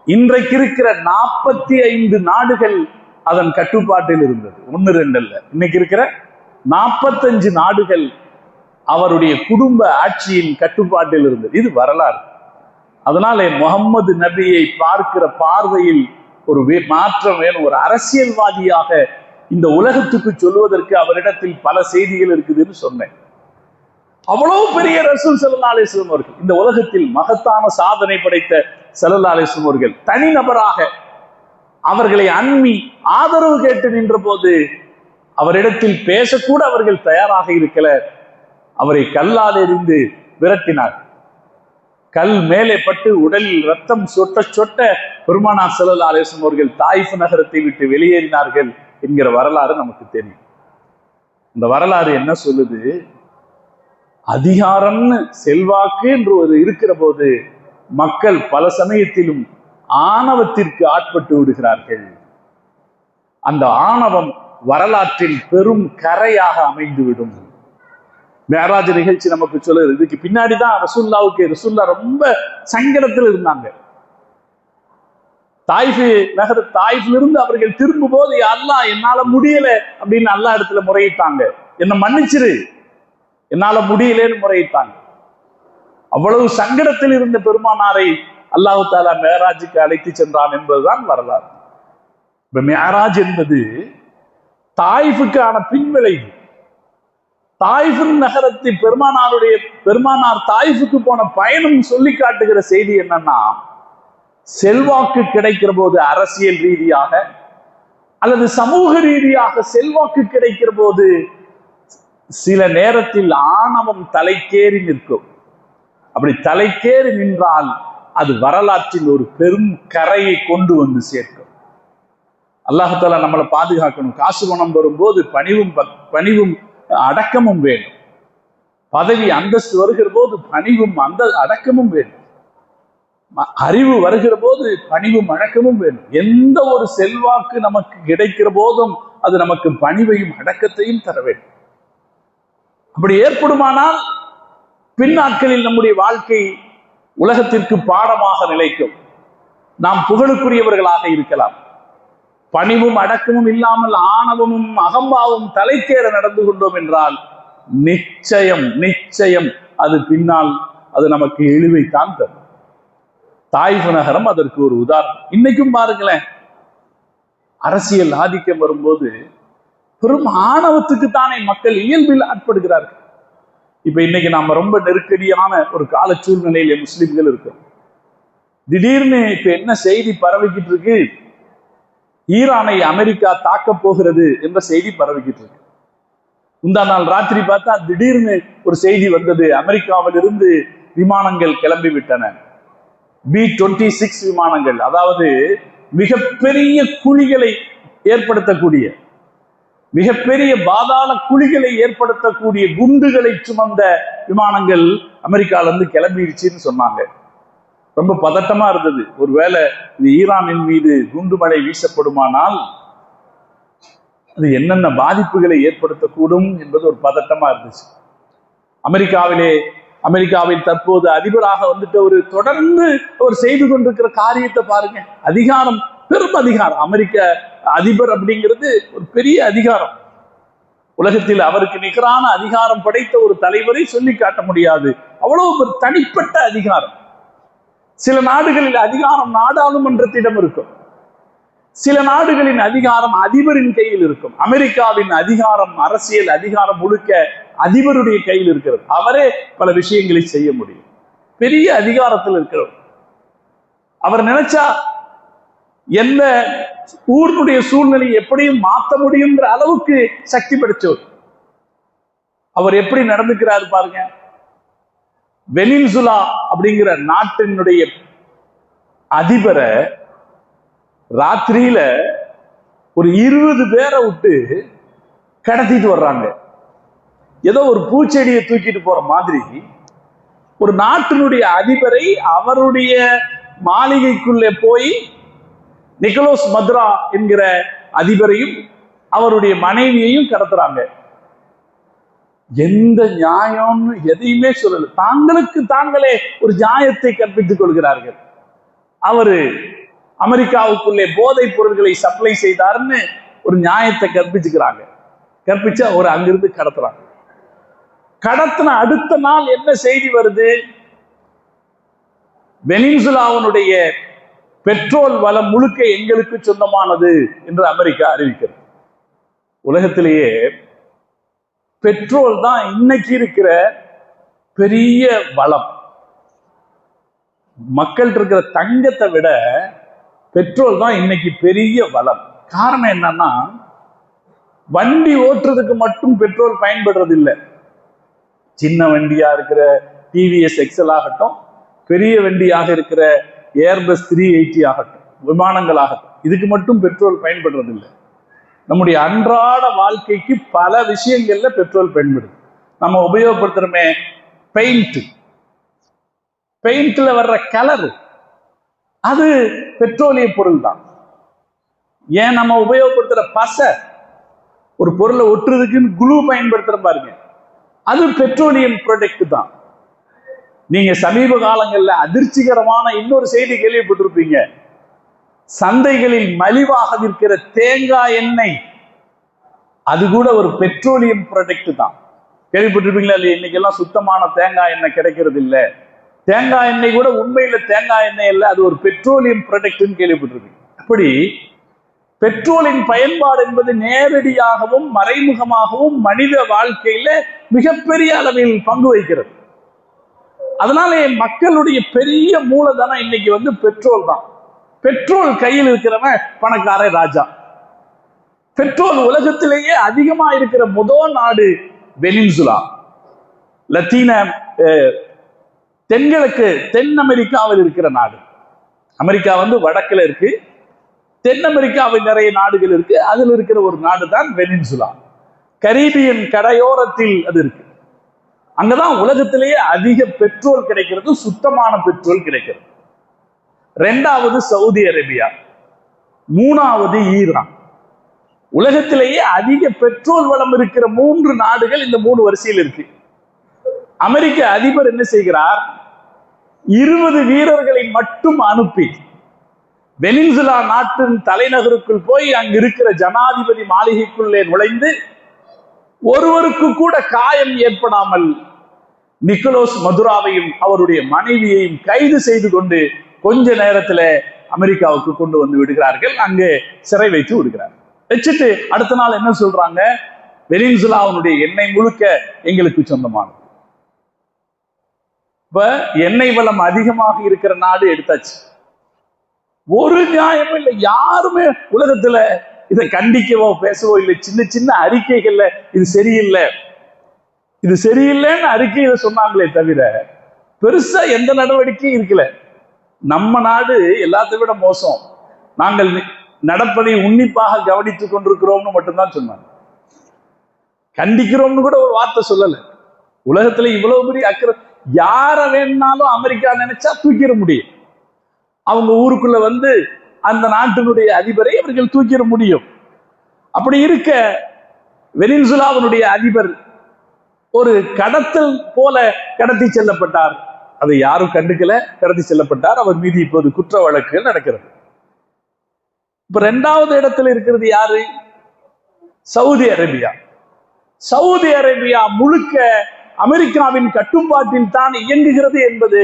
இன்றைக்கு இருக்கிற 45 நாடுகள் அதன் கட்டுப்பாட்டில் இருந்தது. 1 2 அல்ல, இன்னைக்கு இருக்கிற 45 நாடுகள் அவருடைய குடும்ப ஆட்சியின் கட்டுப்பாட்டில் இருந்தது. இது வரலாறு. அதனாலே முஹம்மது நபியை பார்க்கிற பார்வையில் ஒரு மாற்றம் வேணும். ஒரு அரசியல்வாதியாக இந்த உலகத்துக்கு சொல்வதற்கு அவரிடத்தில் பல செய்திகள் இருக்குதுன்னு சொன்னேன். அவ்வளவு பெரிய ரசூல் ஸல்லல்லாஹு அலைஹி வஸல்லம் அவர்கள், இந்த உலகத்தில் மகத்தான சாதனை படைத்த ஸல்லல்லாஹு அலைஹி வஸல்லம் அவர்கள் தனிநபராக அவர்களை அண்மி ஆதரவு கேட்டு நின்ற போது அவரிடத்தில் பேசக்கூட அவர்கள் தயாராக இருக்கல. அவரை கல்லால் எறிந்து விரட்டினார். கல் மேலே பட்டு உடலில் ரத்தம் சொட்ட சொட்ட பெருமானார் ஸல்லல்லாஹு அலைஹி வஸல்லம் அவர்கள் தாயிஃப் நகரத்தை விட்டு வெளியேறினார்கள் என்கிற வரலாறு நமக்கு தெரியும். இந்த வரலாறு என்ன சொல்லுது? அதிகாரம்னு செல்வாக்கு என்று ஒரு இருக்கிற போது மக்கள் பல சமயத்திலும் ஆணவத்திற்கு ஆட்பட்டு விடுகிறார்கள். அந்த ஆணவம் வரலாற்றில் பெரும் கரையாக அமைந்துவிடும். மேராஜ் நிகழ்ச்சி நமக்கு சொல்லுது. இதுக்கு பின்னாடிதான் ரசூல்லா ரொம்ப சங்கடத்தில் இருந்தாங்க. தாயிஃபிலிருந்து அவர்கள் திரும்பும் போது, அல்லாஹ் என்னால முடியல அப்படின்னு அல்லாஹ் இடத்துல முறையிட்டாங்க. என்ன மன்னிச்சிரு, என்னால முடியலன்னு முறையிட்டாங்க. அவ்வளவு சங்கடத்தில் இருந்த பெருமானாரை அல்லாஹ் தஆலா மேராஜுக்கு அழைத்து சென்றான் என்பதுதான் வரலாறு. இப்ப மேராஜ் என்பது தாயிஃபுக்கான பின்விளைவு. தாயிஃப் நகரத்தில் பெருமானார் தாயிஃபுக்கு போன பயணம் சொல்லி காட்டுகிற செய்தி என்னன்னா, செல்வாக்கு கிடைக்கிற போது அரசியல் ரீதியாக அல்லது சமூக ரீதியாக செல்வாக்கு கிடைக்கிற போது சில நேரத்தில் ஆணவம் தலைக்கேறி நிற்கும். அப்படி தலைக்கேறி நின்றால் அது வரலாற்றில் ஒரு பெரும் கரையை கொண்டு வந்து சேர்க்கும். அல்லாஹ் தஆலா நம்மளை பாதுகாக்கணும். காசு பணம் வரும்போது பணிவும் அடக்கமும் வேணும். பதவி அந்தஸ்து வருகிற போது பணிவும் அடக்கமும் வேணும். அறிவு வருகிற போது பணிவும் அடக்கமும் வேணும். எந்த ஒரு செல்வாக்கு நமக்கு கிடைக்கிற போதும் அது நமக்கு பணிவையும் அடக்கத்தையும் தர வேண்டும். அப்படி ஏற்படுமானால் பின்னாட்களில் நம்முடைய வாழ்க்கை உலகத்திற்கு பாடமாக நிலைக்கும். நாம் புகழுக்குரியவர்களாக இருக்கலாம். பணிவும் அடக்கமும் இல்லாமல் ஆணவமும் அகம்பாவும் தலைக்கேற நடந்து கொண்டோம் என்றால் நிச்சயம் அது பின்னால் அது நமக்கு இழிவைத்தான் தரும். தாயிஃப் நகரம் அதற்கு ஒரு உதாரணம். இன்னைக்கும் பாருங்களேன், அரசியல் ஆதிக்கம் வரும்போது பெரும் ஆணவத்துக்கு தானே மக்கள் இயல்பில் ஆட்படுகிறார்கள். இப்ப இன்னைக்கு நாம ரொம்ப நெருக்கடியான ஒரு கால சூழ்நிலையில முஸ்லிம்கள் இருக்கிறோம். திடீர்னு இப்ப என்ன செய்தி பரவிக்கிட்டு இருக்கு? ஈரானை அமெரிக்கா தாக்க போகிறது என்ற செய்தி பரவிக்கிட்டு இருக்கு. முந்தா நாள் ராத்திரி பார்த்தா திடீர்னு ஒரு செய்தி வந்தது, அமெரிக்காவிலிருந்து விமானங்கள் கிளம்பி விட்டன. B-26 விமானங்கள், அதாவது மிகப்பெரிய குழிகளை ஏற்படுத்தக்கூடிய, மிகப்பெரிய பாதாள குழிகளை ஏற்படுத்தக்கூடிய குண்டுகளை சுமந்த விமானங்கள் அமெரிக்கால இருந்து கிளம்பிடுச்சுன்னு சொன்னாங்க. ரொம்ப பதட்டமா இருந்தது. ஒருவேளை இது ஈரானின் மீது குண்டு மழை வீசப்படுமானால் அது என்னென்ன பாதிப்புகளை ஏற்படுத்தக்கூடும் என்பது ஒரு பதட்டமா இருந்துச்சு. அமெரிக்காவில் தற்போது அதிபராக வந்துட்டு ஒரு தொடர்ந்து ஒரு செய்து கொண்டிருக்கிற காரியத்தை பாருங்க. அதிகாரம், பெரும் அதிகாரம். அமெரிக்க அதிபர் அப்படிங்கிறது ஒரு பெரிய அதிகாரம். உலகத்தில் அவருக்கு நிகரான அதிகாரம் படைத்த ஒரு தலைவரை சொல்லி காட்ட முடியாது. அவ்வளவு ஒரு தனிப்பட்ட அதிகாரம். சில நாடுகளில் அதிகாரம் நாடாளுமன்றத்திடம் இருக்கும், சில நாடுகளின் அதிகாரம் அதிபரின் கையில் இருக்கும். அமெரிக்காவின் அதிகாரம், அரசியல் அதிகாரம் முழுக்க அதிபருடைய கையில் இருக்கிறது. அவரே பல விஷயங்களை செய்ய முடியும். பெரிய அதிகாரத்தில் இருக்கிறவர். அவர் நினைச்சா எந்த ஊருடைய சூழ்நிலை எப்படியும் மாற்ற முடியுங்கிற அளவுக்கு சக்தி படைச்சவர். அவர் எப்படி நடந்துக்கிறாரு பாருங்க. வெனின்சுலா அப்படிங்கிற நாட்டினுடைய அதிபரை ராத்திரியில ஒரு 20 பேரை விட்டு கடத்திட்டு வர்றாங்க. ஏதோ ஒரு பூச்செடியை தூக்கிட்டு போற மாதிரி ஒரு நாட்டினுடைய அதிபரை அவருடைய மாளிகைக்குள்ளே போய் நிக்கோலஸ் மதுரா என்கிற அதிபரையும் அவருடைய மனைவியையும் கடத்துறாங்க. எந்த நியாயம்னு எதையுமே சொல்லல. தாங்களுக்கு தாங்களே ஒரு நியாயத்தை கற்பித்துக் கொள்கிறார்கள். அவரு அமெரிக்காவுக்குள்ளே போதைப் பொருட்களை சப்ளை செய்தாருன்னு ஒரு நியாயத்தை கற்பிச்சுக்கிறாங்க. கற்பிச்சு அவர் அங்கிருந்து கடத்துறாங்க. கடத்தின அடுத்த நாள் என்ன செய்தி வருது? வெனின்சுலாவுடைய பெட்ரோல் வளம் முழுக்க எங்களுக்கு சொந்தமானது என்று அமெரிக்கா அறிவிக்கிறது. உலகத்திலேயே பெட்ரோல் தான் இன்னைக்கு இருக்கிற பெரிய வளம். மக்கள் இருக்கிற தங்கத்தை விட பெட்ரோல் தான் இன்னைக்கு பெரிய வளம். காரணம் என்னன்னா, வண்டி ஓட்டுறதுக்கு மட்டும் பெட்ரோல் பயன்படுறது இல்லை. சின்ன வண்டியா இருக்கிற டிவிஎஸ் எக்ஸல் ஆகட்டும், பெரிய வண்டியாக இருக்கிற ஏர்பஸ் 380 ஆகட்டும், விமானங்கள் ஆகட்டும், இதுக்கு மட்டும் பெட்ரோல் பயன்படுறது இல்லை. நம்முடைய அன்றாட வாழ்க்கைக்கு பல விஷயங்கள்ல பெட்ரோல் பயன்படுது. நம்ம உபயோகப்படுத்துறோமே பெயிண்ட்ல வர்ற கலர், அது பெட்ரோலிய பொருள் தான். ஏன் நம்ம உபயோகப்படுத்துற பசை, ஒரு பொருளை ஒட்டுறதுக்குன்னு குளூ பயன்படுத்துற பாருங்க, அது பெட்ரோலியம் ப்ராடக்ட் தான். நீங்க சமீப காலங்கள்ல அதிர்ச்சிகரமான இன்னொரு செய்தி கேள்விப்பட்டிருப்பீங்க. சந்தைகளில் மலிவாக விற்கிற தேங்காய் எண்ணெய், அது கூட ஒரு பெட்ரோலியம் ப்ராடக்ட் தான். கேள்விப்பட்டிருப்பீங்களா இல்லையா? இன்னைக்கு எல்லாம் சுத்தமான தேங்காய் எண்ணெய் கிடைக்கிறது இல்லை. தேங்காய் எண்ணெய் கூட உண்மையில தேங்காய் எண்ணெய் இல்லை, அது ஒரு பெட்ரோலியம் ப்ராடக்ட்னு கேள்விப்பட்டிருப்பீங்க. அப்படி பெட்ரோலின் பயன்பாடு என்பது நேரடியாகவும் மறைமுகமாகவும் மனித வாழ்க்கையில மிகப்பெரிய அளவில் பங்கு வகிக்கிறது. அதனால மக்களுடைய பெரிய மூலதனம் இன்னைக்கு பெட்ரோல் தான். பெட்ரோல் கையில் இருக்கிறவன் பணக்கார ராஜா. பெட்ரோல் உலகத்திலேயே அதிகமா இருக்கிற முதல் நாடு வெனின்சுலா. தென்கிழக்கு தென் அமெரிக்காவில் இருக்கிற நாடு. அமெரிக்கா வடக்குல இருக்கு, தென் அமெரிக்காவில் நிறைய நாடுகள் இருக்கு. அதில் இருக்கிற ஒரு நாடு தான் வெனின்சுலா. கரீபியன் கரையோரத்தில் அது இருக்கு. அங்கதான் உலகத்திலேயே அதிக பெட்ரோல் கிடைக்கிறது, சுத்தமான பெட்ரோல் கிடைக்கிறது. ரெண்டாவது சவுதி அரேபியா, மூணாவது ஈரான். உலகத்திலேயே அதிக பெட்ரோல் வளம் இருக்கிற 3 நாடுகள் இந்த 3 வரிசையில் இருக்கு. அமெரிக்க அதிபர் என்ன செய்கிறார்? 20 வீரர்களை மட்டும் அனுப்பி வெனின்சுலா நாட்டின் தலைநகருக்குள் போய் அங்கு இருக்கிற ஜனாதிபதி மாளிகைக்குள்ளே நுழைந்து ஒருவருக்கு கூட காயம் ஏற்படாமல் நிக்கோலஸ் மதுராவையும் அவருடைய மனைவியையும் கைது செய்து கொண்டு கொஞ்ச நேரத்துல அமெரிக்காவுக்கு கொண்டு வந்து விடுகிறார்கள். அங்கு சிறை வைத்து விடுகிறார். வச்சுட்டு அடுத்த நாள் என்ன சொல்றாங்க? வெனின்சுலாவுடைய எண்ணெய் முழுக்க எங்களுக்கு சொந்தமானது. இப்ப எண்ணெய் வளம் அதிகமாக இருக்கிற நாடு எடுத்தாச்சு. ஒரு நியாயமும் இல்லை. யாருமே உலகத்துல இதை கண்டிக்கவோ பேசவோ இல்லை. சின்ன சின்ன அறிக்கைகள்ல இது சரியில்லை, இது சரியில்லைன்னு அறிக்கையில சொன்னாங்களே தவிர பெருசா எந்த நடவடிக்கையும் இருக்கல. நம்ம நாடு எல்லாத்தை விட மோசம், நாங்கள் நடப்பதை உன்னிப்பாக கவனித்துக் கொண்டிருக்கிறோம்னு மட்டும்தான் சொன்னாங்க. கண்டிக்கிறோம்னு கூட ஒரு வார்த்தை சொல்லல. உலகத்துல இவ்வளவு பெரிய அக்கறை, யார வேணும்னாலும் அமெரிக்கா நினைச்சா தூக்கிட முடியும். அவங்க ஊருக்குள்ள வந்து அந்த நாட்டினுடைய அதிபரை அவர்கள் தூக்கிட முடியும். அப்படி இருக்க வெனிசுலாவினுடைய அதிபர் ஒரு கடத்தல் போல கடத்தி செல்லப்பட்டார். அதை யாரும் கண்டுக்கல, கடத்தி செல்லப்பட்டார். அவர் மீது இப்போது குற்ற வழக்குகள் நடக்கிறது. இப்ப 2வது இடத்துல இருக்கிறது யாரு? Saudi Arabia. சவுதி அரேபியா முழுக்க அமெரிக்காவின் கட்டுப்பாட்டில் தான் இயங்குகிறது என்பது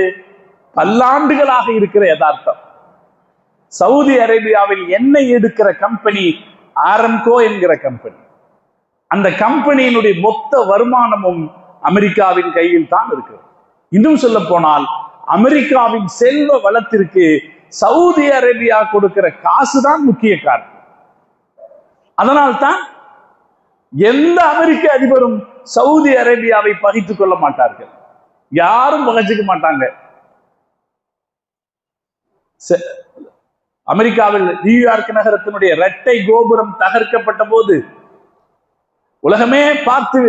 பல்லாண்டுகளாக இருக்கிற யதார்த்தம். சவுதி அரேபியாவில் எண்ணெய் எடுக்கிற கம்பெனி ஆரம்கோ என்கிற கம்பெனி. அந்த கம்பெனியினுடைய மொத்த வருமானமும் அமெரிக்காவின் கையில் தான் இருக்கிறது. இன்னும் சொல்ல போனால் அமெரிக்காவின் செல்வ வளத்திற்கு சவுதி அரேபியா கொடுக்கிற காசுதான் முக்கிய காரணம். அதனால்தான் எந்த அமெரிக்க அதிபரும் சவுதி அரேபியாவை பகைத்துக் கொள்ள மாட்டார்கள். யாரும் பகைச்சிக்க மாட்டாங்க. அமெரிக்காவில் நியூயார்க் நகரத்தினுடைய இரட்டை கோபுரம் தகர்க்கப்பட்ட போது உலகமே பார்த்து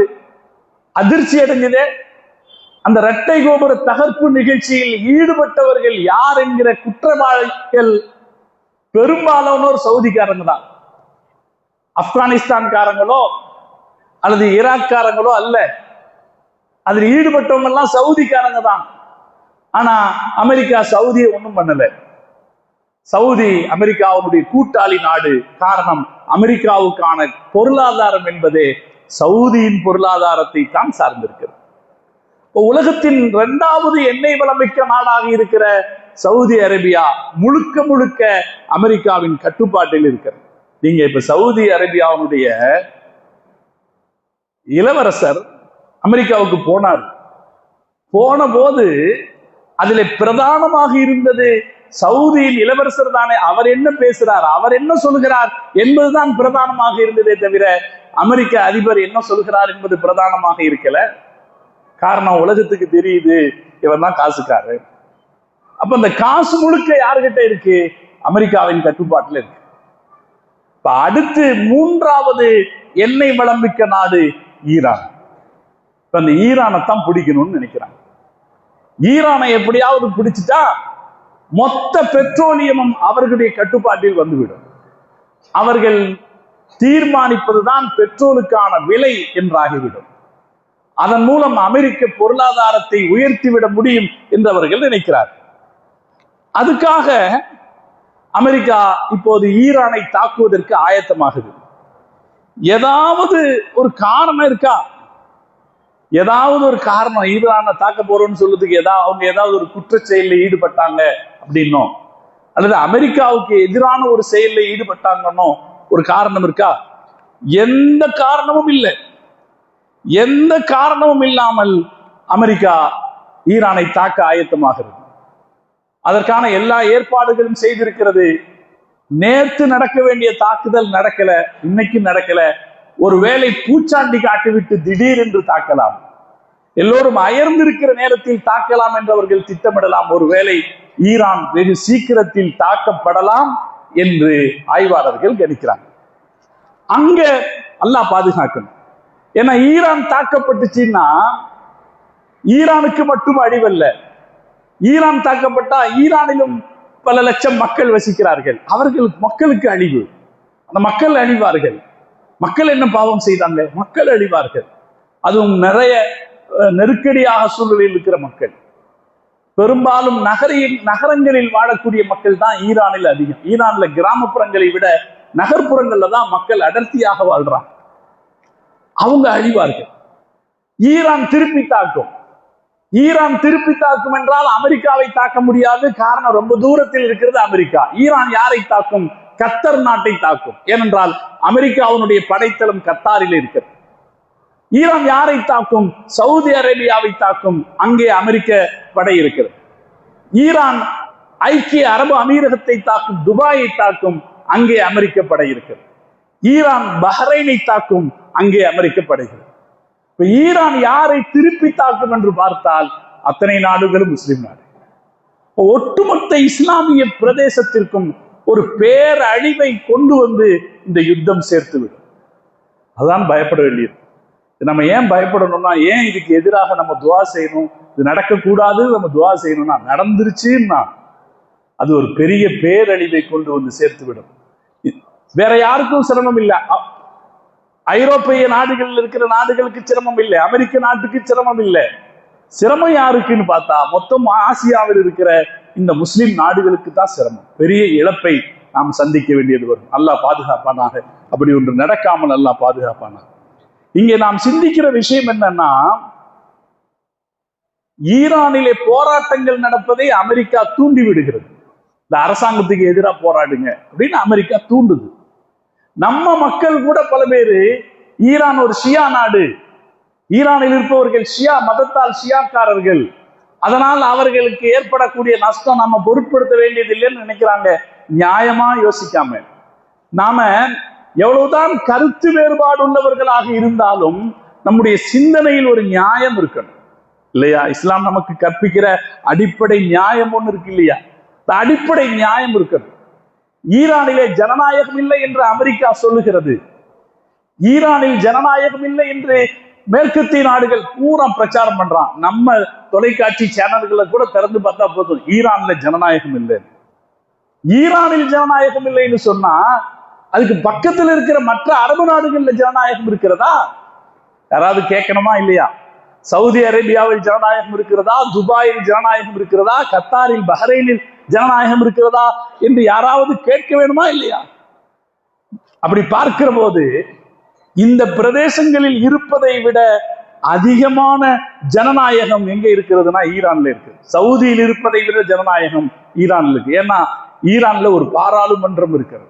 அதிர்ச்சி அடைஞ்சதே. அந்த இரட்டை கோபுர தகர்ப்பு நிகழ்ச்சியில் ஈடுபட்டவர்கள் யார் என்கிற குற்றவாளிகள் பெரும்பாலானோர் சவுதிக்காரங்க தான். ஆப்கானிஸ்தான்காரங்களோ அல்லது ஈராக்காரங்களோ அல்ல. அதில் ஈடுபட்டவங்க எல்லாம் சவுதிக்காரங்க தான். ஆனா அமெரிக்கா சவுதியை ஒண்ணும் பண்ணல. சவுதி அமெரிக்காவுடைய கூட்டாளி நாடு. காரணம், அமெரிக்காவுக்கான பொருளாதாரம் என்பதே சவுதியின் பொருளாதாரத்தை தான் சார்ந்திருக்கிறது. உலகத்தின் 2வது எண்ணெய் வளமிக்க நாடாக இருக்கிற சவுதி அரேபியா முழுக்க முழுக்க அமெரிக்காவின் கட்டுப்பாட்டில் இருக்கிறது. நீங்க இப்ப சவுதி அரேபியாவுடைய இளவரசர் அமெரிக்காவுக்கு போனார். போன போது அதில் பிரதானமாக இருந்தது சவுதியின் இளவரசர் தானே. அவர் என்ன பேசுறார், அவர் என்ன சொல்கிறார் என்பதுதான் பிரதானமாக இருந்ததே தவிர அமெரிக்க அதிபர் என்ன சொல்கிறார் என்பது பிரதானமாக இருக்கல. காரணம், உலகத்துக்கு தெரியுது இவர் தான் காசுக்காரு. அப்ப அந்த காசு முழுக்க யாருகிட்ட இருக்கு? அமெரிக்காவின் கட்டுப்பாட்டில் இருக்கு. இப்ப அடுத்து 3வது எண்ணெய் வளமிக்க நாடு ஈரான். இப்ப அந்த ஈரானைத்தான் பிடிக்கணும்னு நினைக்கிறாங்க. ஈரானை எப்படியாவது பிடிச்சிட்டா மொத்த பெட்ரோலியமும் அவர்களுடைய கட்டுப்பாட்டில் வந்துவிடும். அவர்கள் தீர்மானிப்பதுதான் பெட்ரோலுக்கான விலை என்றாகிவிடும். அதன் மூலம் அமெரிக்க பொருளாதாரத்தை உயர்த்திவிட முடியும் என்று அவர்கள் நினைக்கிறார். அதுக்காக அமெரிக்கா இப்போது ஈரானை தாக்குவதற்கு ஆயத்தமாகுது. ஏதாவது ஒரு காரணம் இருக்கா? ஏதாவது ஒரு காரணம் ஈரானை தாக்க போறோம்னு சொல்றதுக்கு அவங்க ஏதாவது ஒரு குற்ற செயலில் ஈடுபட்டாங்க அப்படின்னோ அல்லது அமெரிக்காவுக்கு எதிரான ஒரு செயலில் ஈடுபட்டாங்கன்னோ ஒரு காரணம் இருக்கா? எந்த காரணமும் இல்லை. எந்த காரணமும் இல்லாமல் அமெரிக்கா ஈரானை தாக்க ஆயத்தமாகிறது. அதற்கான எல்லா ஏற்பாடுகளும் செய்திருக்கிறது. நேற்று நடக்க வேண்டிய தாக்குதல் நடக்கல, இன்னைக்கு நடக்கல. ஒருவேளை பூச்சாண்டி காட்டிவிட்டு திடீர் என்று தாக்கலாம். எல்லோரும் அயர்ந்திருக்கிற நேரத்தில் தாக்கலாம் என்று அவர்கள் திட்டமிடலாம். ஒருவேளை ஈரான் வெகு சீக்கிரத்தில் தாக்கப்படலாம் என்று ஆய்வாளர்கள் கணிக்கிறாங்க. அங்க அல்லாஹ் பாதுகாக்கணும். ஏன்னா ஈரான் தாக்கப்பட்டுச்சுன்னா ஈரானுக்கு மட்டும் அழிவல்ல. ஈரான் தாக்கப்பட்டா ஈரானிலும் பல லட்சம் மக்கள் வசிக்கிறார்கள். மக்களுக்கு அழிவு. அந்த மக்கள் அழிவார்கள். மக்கள் என்ன பாவம் செய்தாங்க? மக்கள் அழிவார்கள். அதுவும் நிறைய நெருக்கடியாக சூழ்நிலையில் இருக்கிற மக்கள். பெரும்பாலும் நகரங்களில் வாழக்கூடிய மக்கள் தான் ஈரானில் அதிகம். ஈரான்ல கிராமப்புறங்களை விட நகர்ப்புறங்கள்ல தான் மக்கள் அடர்த்தியாக வாழ்றாங்க. அவங்க அழிவார்கள். ஈரான் திருப்பி தாக்கும். ஈரான் திருப்பி தாக்கும் என்றால் அமெரிக்காவை தாக்க முடியாது. காரணம், ரொம்ப தூரத்தில் இருக்கிறது அமெரிக்கா. ஈரான் யாரை தாக்கும்? கத்தர் நாட்டை தாக்கும். ஏனென்றால் அமெரிக்காவுடைய படைத்தளம் கத்தாரில் இருக்கிறது. ஈரான் யாரை தாக்கும்? சவுதி அரேபியாவை தாக்கும். அங்கே அமெரிக்க படை இருக்கிறது. ஈரான் ஐக்கிய அரபு அமீரகத்தை தாக்கும், துபாயை தாக்கும். அங்கே அமெரிக்க படை இருக்கிறது. ஈரான் பஹ்ரைனை தாக்கும், அங்கே அமெரிக்க படைகள். இப்ப ஈரான் யாரை திருப்பி தாக்கும் என்று பார்த்தால் அத்தனை நாடுகளும் முஸ்லிம் நாடு. ஒட்டுமொத்த இஸ்லாமிய பிரதேசத்திற்கும் ஒரு பேரழிவை கொண்டு வந்து இந்த யுத்தம் சேர்த்துவிடும். அதுதான் பயப்பட வேண்டியது. நம்ம ஏன் பயப்படணும்னா, ஏன் இதுக்கு எதிராக நம்ம துவா செய்யணும், இது நடக்கக்கூடாது நம்ம துவா செய்யணும்னா, நடந்துருச்சுன்னா அது ஒரு பெரிய பேரழிவை கொண்டு வந்து சேர்த்து விடும். வேற யாருக்கும் சிரமம் இல்லை. ஐரோப்பிய நாடுகள் இருக்கிற நாடுகளுக்கு சிரமம் இல்லை, அமெரிக்க நாட்டுக்கு சிரமம் இல்லை. சிரமம் யாருக்குன்னு பார்த்தா மொத்தம் ஆசியாவில் இருக்கிற இந்த முஸ்லிம் நாடுகளுக்கு தான் சிரமம். பெரிய இழப்பை நாம் சந்திக்க வேண்டியது வரும். அல்லாஹ் பாதுகாப்பானாக. அப்படி ஒன்று நடக்காமல் அல்லாஹ் பாதுகாப்பானாக. இங்கே நாம் சிந்திக்கிற விஷயம் என்னன்னா, ஈரானிலே போராட்டங்கள் நடப்பதை அமெரிக்கா தூண்டி விடுகிறது. இந்த அரசாங்கத்துக்கு எதிராக போராடுங்க அப்படின்னு அமெரிக்கா தூண்டுது. நம்ம மக்கள் கூட பல பேரு, ஈரான் ஒரு ஷியா நாடு, ஈரானில் இருப்பவர்கள் ஷியா மதத்தால் ஷியாக்காரர்கள், அதனால் அவர்களுக்கு ஏற்படக்கூடிய நஷ்டம் நாம பொருட்படுத்த வேண்டியது இல்லைன்னு நினைக்கிறாங்க. நியாயமா யோசிக்காம, நாம எவ்வளவுதான் கருத்து வேறுபாடு உள்ளவர்களாக இருந்தாலும் நம்முடைய சிந்தனையில் ஒரு நியாயம் இருக்கணும் இல்லையா? இஸ்லாம் நமக்கு கற்பிக்கிற அடிப்படை நியாயம் ஒண்ணு இருக்கு இல்லையா? அடிப்படை நியாயம் இருக்கணும். ஈரானிலே ஜனநாயகம் இல்லை என்று அமெரிக்கா சொல்லுகிறது. ஈரானில் ஜனநாயகம் இல்லை என்று மேற்கத்திய நாடுகள் பூரா பிரச்சாரம் பண்றான். நம்ம தொலைக்காட்சி சேனல்களை கூட திறந்து பார்த்தா போதும், ஈரான்ல ஜனநாயகம் இல்லை. ஈரானில் ஜனநாயகம் இல்லைன்னு சொன்னா அதுக்கு பக்கத்தில் இருக்கிற மற்ற அரபு நாடுகள்ல ஜனநாயகம் இருக்கிறதா? யாராவது கேட்கணுமா இல்லையா? சவுதி அரேபியாவில் ஜனநாயகம் இருக்கிறதா? துபாயில் ஜனநாயகம் இருக்கிறதா? கத்தாரில் பஹ்ரைனில் ஜனநாயகம் இருக்கிறதா என்று யாராவது கேட்க வேணுமா இல்லையா? அப்படி பார்க்கிற போது இந்த பிரதேசங்களில் இருப்பதை விட அதிகமான ஜனநாயகம் எங்க இருக்கிறதுனா ஈரான்ல இருக்கு. சவுதியில் இருப்பதை விட ஜனநாயகம் ஈரான்ல இருக்கு. ஏன்னா ஈரான்ல ஒரு பாராளுமன்றம் இருக்கிறது.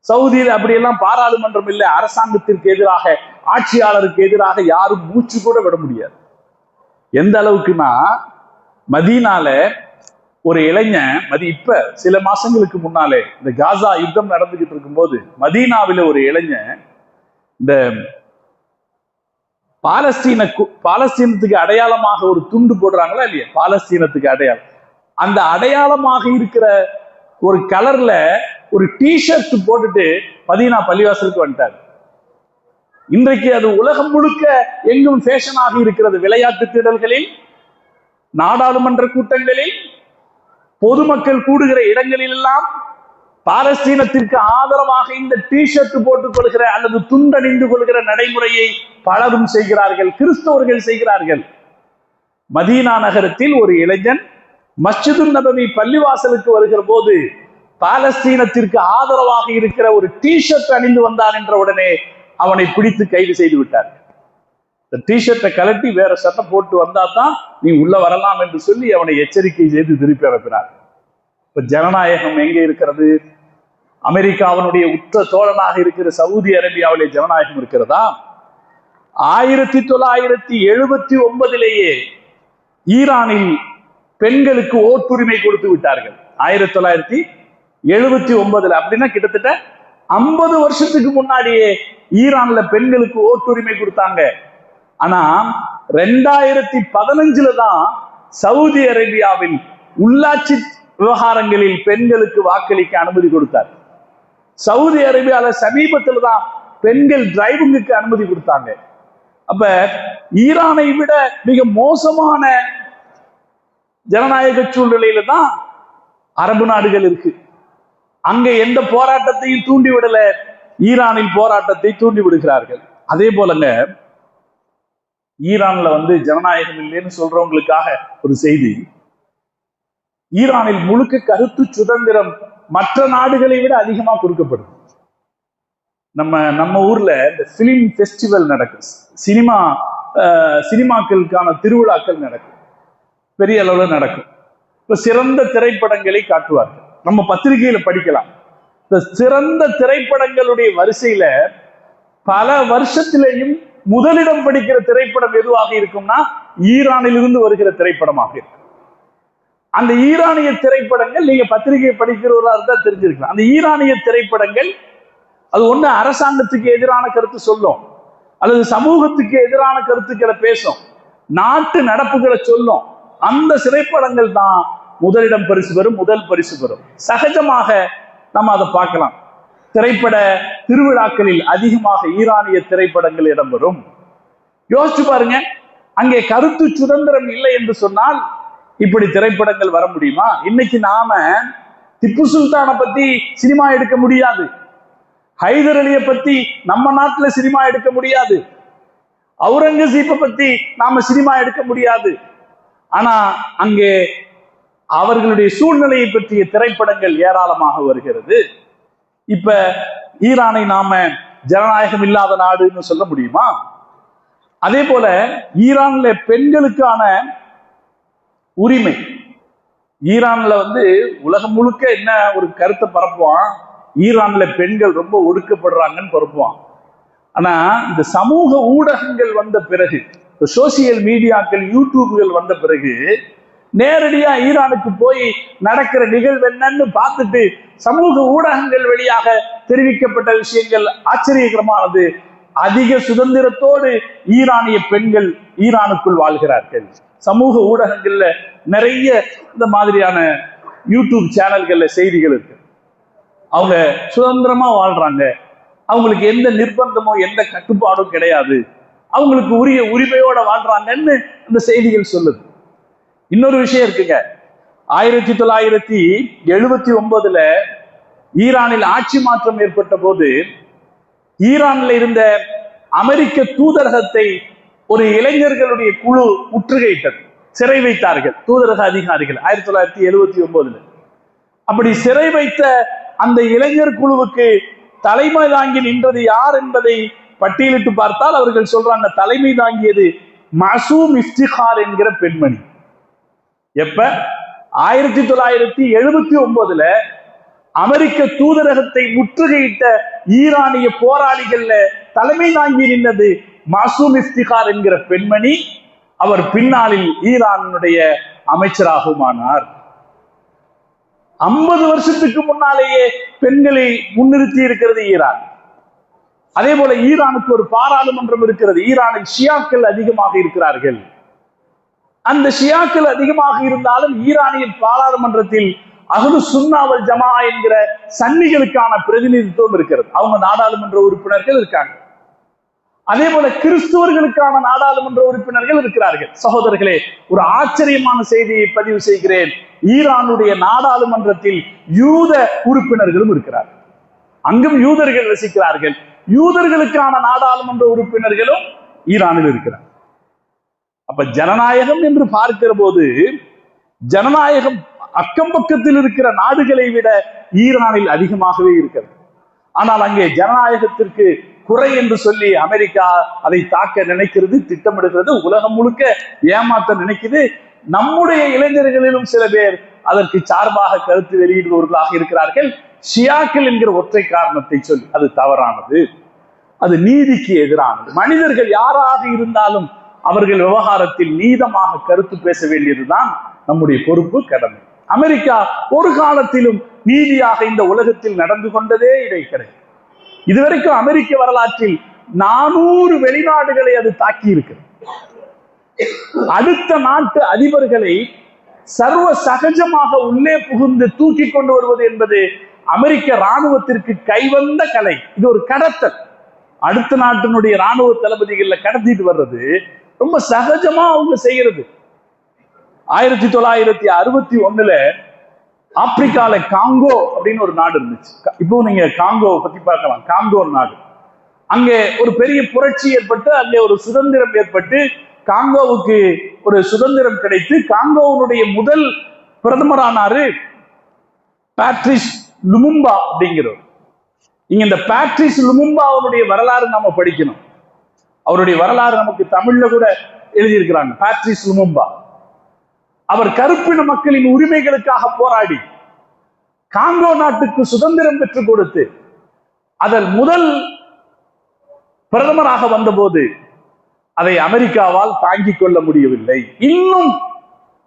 சவுதியில் அப்படியெல்லாம் பாராளுமன்றம் இல்லை. அரசாங்கத்திற்கு எதிராக, ஆட்சியாளருக்கு எதிராக யாரும் மூச்சு கூட விட முடியாது. எந்த அளவுக்குன்னா, மதீனால ஒரு இளைஞன், இப்ப சில மாசங்களுக்கு முன்னாலே இந்த காசா யுத்தம் நடந்துகிட்டு இருக்கும்போது மதீனாவில ஒரு இளைஞன் இந்த பாலஸ்தீனத்துக்கு அடையாளமாக ஒரு துண்டு போடுறாங்களா இல்லையா? பாலஸ்தீனத்துக்கு அடையாளம், அந்த அடையாளமாக இருக்கிற ஒரு கலர்ல ஒரு டிஷர்ட் போட்டுட்டு மதீனா பள்ளிவாசலுக்கு வந்துட்டார். இன்றைக்கு அது உலகம் முழுக்க எங்கும் ஃபேஷனாக இருக்கிறது. விளையாட்டு திடல்களில், நாடாளுமன்ற கூட்டங்களில், பொதுமக்கள் கூடுகிற இடங்களில் எல்லாம் பாலஸ்தீனத்திற்கு ஆதரவாக இந்த டிஷர்ட் போட்டுக் கொள்கிற அல்லது துண்டணிந்து கொள்கிற நடைமுறையை பலரும் செய்கிறார்கள், கிறிஸ்தவர்கள் செய்கிறார்கள். மதீனா நகரத்தில் ஒரு இளைஞன் மஸ்ஜிது நபவி பள்ளிவாசலுக்கு வருகிற போது பாலஸ்தீனத்திற்கு ஆதரவாக இருக்கிற ஒரு டிஷர்ட் அணிந்து வந்தான் என்ற உடனே அவனை பிடித்து கைது செய்து விட்டார். இந்த டிஷர்ட்டை கலட்டி வேற சட்டை போட்டு வந்தா தான் நீ உள்ள வரலாம் என்று சொல்லி அவனை எச்சரிக்கை செய்து திருப்பி அனுப்பினார். இப்ப ஜனநாயகம் எங்கே இருக்கிறது? அமெரிக்காவினுடைய உற்ற தோழனாக இருக்கிற சவுதி அரேபியாவிலே ஜனநாயகம் இருக்கிறதா? 1979 ஈரானில் பெண்களுக்கு ஓட்டுரிமை கொடுத்து விட்டார்கள். 1979 அப்படின்னா கிட்டத்தட்ட 50 வருஷத்துக்கு முன்னாடியே ஈரான்ல பெண்களுக்கு ஓட்டுரிமை கொடுத்தாங்க. ஆனா 2015 தான் சவுதி அரேபியாவில் உள்ளாட்சி விவகாரங்களில் பெண்களுக்கு வாக்களிக்க அனுமதி கொடுத்தார். சவுதி அரேபியால சமீபத்தில் தான் பெண்கள் டிரைவிங்குக்கு அனுமதி கொடுத்தாங்க. அப்ப ஈரானை விட மிக மோசமான ஜனநாயக சூழ்நிலையில தான் அரபு நாடுகள் இருக்கு. அங்க எந்த போராட்டத்தையும் தூண்டி விடல, ஈரானில் போராட்டத்தை தூண்டி விடுகிறார்கள். அதே போலங்க ஈரான்ல ஜனநாயகம் இல்லைன்னு சொல்றவங்களுக்காக ஒரு செய்தி. ஈரானில் முழுக்க கருத்து சுதந்திரம் மற்ற நாடுகளை விட அதிகமா கொடுக்கப்படுது. நம்ம ஊர்ல இந்த பிலிம் ஃபெஸ்டிவல் நடக்கும், சினிமாக்களுக்கான திருவிழாக்கள் நடக்கும், பெரிய அளவுல நடக்கும். இப்ப சிறந்த திரைப்படங்களை காட்டுவார்கள். நம்ம பத்திரிகையில படிக்கலாம். இந்த சிறந்த திரைப்படங்களுடைய வரிசையில பல வருஷத்திலேயும் முதலிடம் படிக்கிற திரைப்படம் எதுவாக இருக்கும்னா ஈரானில் இருந்து வருகிற திரைப்படமாக இருக்கும். அந்த ஈரானிய திரைப்படங்கள், நீங்க பத்திரிகை படிக்கிறவர்களா இருந்தா தெரிஞ்சிருக்கலாம், அந்த ஈரானிய திரைப்படங்கள் அது ஒண்ணு அரசாங்கத்துக்கு எதிரான கருத்து சொல்லும், அல்லது சமூகத்துக்கு எதிரான கருத்துக்களை பேசும், நாட்டு நடப்புகளை சொல்லும். அந்த திரைப்படங்கள் தான் முதலிடம் பரிசு பெறும், முதல் பரிசு பெறும். சகஜமாக நம்ம அதை பார்க்கலாம். திரைப்பட திருவிழாக்களில் அதிகமாக ஈரானிய திரைப்படங்கள் இடம்பெறும். யோசிச்சு பாருங்க, அங்கே கருத்து சுதந்திரம் இல்லை என்று சொன்னால் இப்படி திரைப்படங்கள் வர முடியுமா? இன்னைக்கு நாம திப்பு சுல்தானை பத்தி சினிமா எடுக்க முடியாது, ஹைதர் அலியை பத்தி நம்ம நாட்டுல சினிமா எடுக்க முடியாது, அவுரங்கசீப்பை பத்தி நாம சினிமா எடுக்க முடியாது. ஆனா அங்கே அவர்களுடைய சூழ்நிலையை பற்றிய திரைப்படங்கள் ஏராளமாக வருகிறது. இப்ப ஈரானை நாம ஜனநாயகம் இல்லாத நாடுன்னு சொல்ல முடியுமா? அதே போல ஈரான்ல பெண்களுக்கான உரிமை, ஈரான்ல உலகம் முழுக்க என்ன ஒரு கருத்தை பரப்புவான், ஈரான்ல பெண்கள் ரொம்ப ஒடுக்கப்படுறாங்கன்னு பரப்புவான். ஆனா இந்த சமூக ஊடகங்கள் வந்த பிறகு, சோசியல் மீடியாக்கள், யூடியூப்கள் வந்த பிறகு நேரடியா ஈரானுக்கு போய் நடக்கிற நிகழ்வு என்னன்னு பார்த்துட்டு சமூக ஊடகங்கள் வழியாக தெரிவிக்கப்பட்ட விஷயங்கள் ஆச்சரியகரமானது. அதிக சுதந்திரத்தோடு ஈரானிய பெண்கள் ஈரானுக்குள் வாழ்கிறார்கள். சமூக ஊடகங்கள்ல நிறைய இந்த மாதிரியான யூடியூப் சேனல்கள்ல செய்திகள் இருக்கு. அவங்க சுதந்திரமா வாழ்றாங்க, அவங்களுக்கு எந்த நிர்பந்தமோ எந்த கட்டுப்பாடும் கிடையாது, அவங்களுக்கு உரிய உரிமையோட வாழ்றாங்கன்னு அந்த செய்திகள் சொல்லுது. இன்னொரு விஷயம் இருக்குங்க, 1979 ஈரானில் ஆட்சி மாற்றம் ஏற்பட்ட போது ஈரான்ல இருந்த அமெரிக்க தூதரகத்தை ஒரு இளைஞர்களுடைய குழு முற்றுகையிட்டது, சிறை வைத்தார்கள் தூதரக அதிகாரிகள் 1979. அப்படி சிறை வைத்த அந்த இளைஞர் குழுவுக்கு தலைமை தாங்கி நின்றது யார் என்பதை பட்டியலிட்டு பார்த்தால் அவர்கள் சொல்றாங்க, தலைமை தாங்கியது மசூம் இஃப்திகார் என்கிற பெண்மணி. எப்ப 1979 அமெரிக்க தூதரகத்தை முற்றுகையிட்ட ஈரானிய போராளிகள்ல தலைமை தாங்கி நின்றது மசூம் இஃப்திகார் என்கிற பெண்மணி. அவர் பின்னாளில் ஈரானுடைய அமைச்சராகுமானார். 50 வருஷத்துக்கு முன்னாலேயே பெண்களை முன்னிறுத்தி இருக்கிறது ஈரான். அதே போல ஈரானுக்கு ஒரு பாராளுமன்றம் இருக்கிறது. ஈரானில் ஷியாக்கள் அதிகமாக இருக்கிறார்கள். அந்த ஷியாக்கள் அதிகமாக இருந்தாலும் ஈரானிய பாராளுமன்றத்தில் அஹ்லு சுன்னா வல் ஜமா என்கிற சன்னிகளுக்கான பிரதிநிதித்துவம் இருக்கிறது. அவங்க நாடாளுமன்ற உறுப்பினர்கள் இருக்காங்க. அதே போல கிறிஸ்துவர்களுக்கான நாடாளுமன்ற உறுப்பினர்கள் இருக்கிறார்கள். சகோதரர்களே, ஒரு ஆச்சரியமான செய்தியை பதிவு செய்கிறேன். ஈரானுடைய நாடாளுமன்றத்தில் யூத உறுப்பினர்களும் இருக்கிறார்கள். அங்கும் யூதர்கள் வசிக்கிறார்கள். யூதர்களுக்கான நாடாளுமன்ற உறுப்பினர்களும் ஈரானில் இருக்கிறார். அப்ப ஜனநாயகம் என்று பார்க்கிற போது ஜனநாயகம் அக்கம் பக்கத்தில் இருக்கிற நாடுகளை விட ஈரானில் அதிகமாகவே இருக்கிறது. ஆனால் அங்கே ஜனநாயகத்திற்கு குறை என்று சொல்லி அமெரிக்கா அதை தாக்க நினைக்கிறது, திட்டமிடுகிறது, உலகம் முழுக்க ஏமாற்ற நினைக்குது. நம்முடைய இளைஞர்களிலும் சில பேர் அதற்கு சார்பாக கருத்து வெளியிடுபவர்களாக இருக்கிறார்கள். ஷியாக்கள் என்கிற ஒற்றை காரணத்தை சொல்லி அது தவறானது, அது நீதிக்கு எதிரானது. மனிதர்கள் யாராக இருந்தாலும் அவர்கள் விவகாரத்தில் நீதமாக கருத்து பேச வேண்டியதுதான் நம்முடைய பொறுப்பு, கடமை. அமெரிக்கா ஒரு காலத்திலும் நீதியாக இந்த உலகத்தில் நடந்து கொண்டதே கிடையாது. இதுவரைக்கும் அமெரிக்க வரலாற்றில் 400 வெளிநாடுகளை அது தாக்கி இருக்கு. அடுத்த நாட்டு அதிபர்களை சர்வ சகஜமாக உள்ளே புகுந்து தூக்கி கொண்டு வருவது என்பது அமெரிக்க இராணுவத்திற்கு கைவந்த கலை. இது ஒரு கடத்தல். அடுத்த நாட்டினுடைய இராணுவ தளபதிகள்ல கடத்திட்டு வர்றது ரொம்ப சகஜமா அவங்க செய்யறது. 1961 ஆப்பிரிக்கால காங்கோ அப்படின்னு ஒரு நாடு இருந்துச்சு. இப்போ நீங்க காங்கோவை பத்தி பார்க்கலாம். காங்கோ நாடு, அங்கே ஒரு பெரிய புரட்சி ஏற்பட்டு அங்கே ஒரு சுதந்திரம் ஏற்பட்டு காங்கோவுக்கு ஒரு சுதந்திரம் கிடைத்து காங்கோவுடைய முதல் பிரதமரானாரு பேட்ரிஸ் லுமும்பா அப்படிங்கிறவர். இங்க இந்த பேட்ரிஸ் லுமும்பாவுடைய வரலாறு நாம படிக்கணும். அவருடைய வரலாறு நமக்கு தமிழ்ல கூட எழுதியிருக்கிறாங்க. பேட்ரிஸ் லுமும்பா அவர் கருப்பின மக்களின் உரிமைகளுக்காக போராடி காங்கோ நாட்டுக்கு சுதந்திரம் பெற்றுக் கொடுத்து அதன் முதல் பிரதமராக வந்தபோது அதை அமெரிக்காவால் தாங்கிக் கொள்ள முடியவில்லை. இன்னும்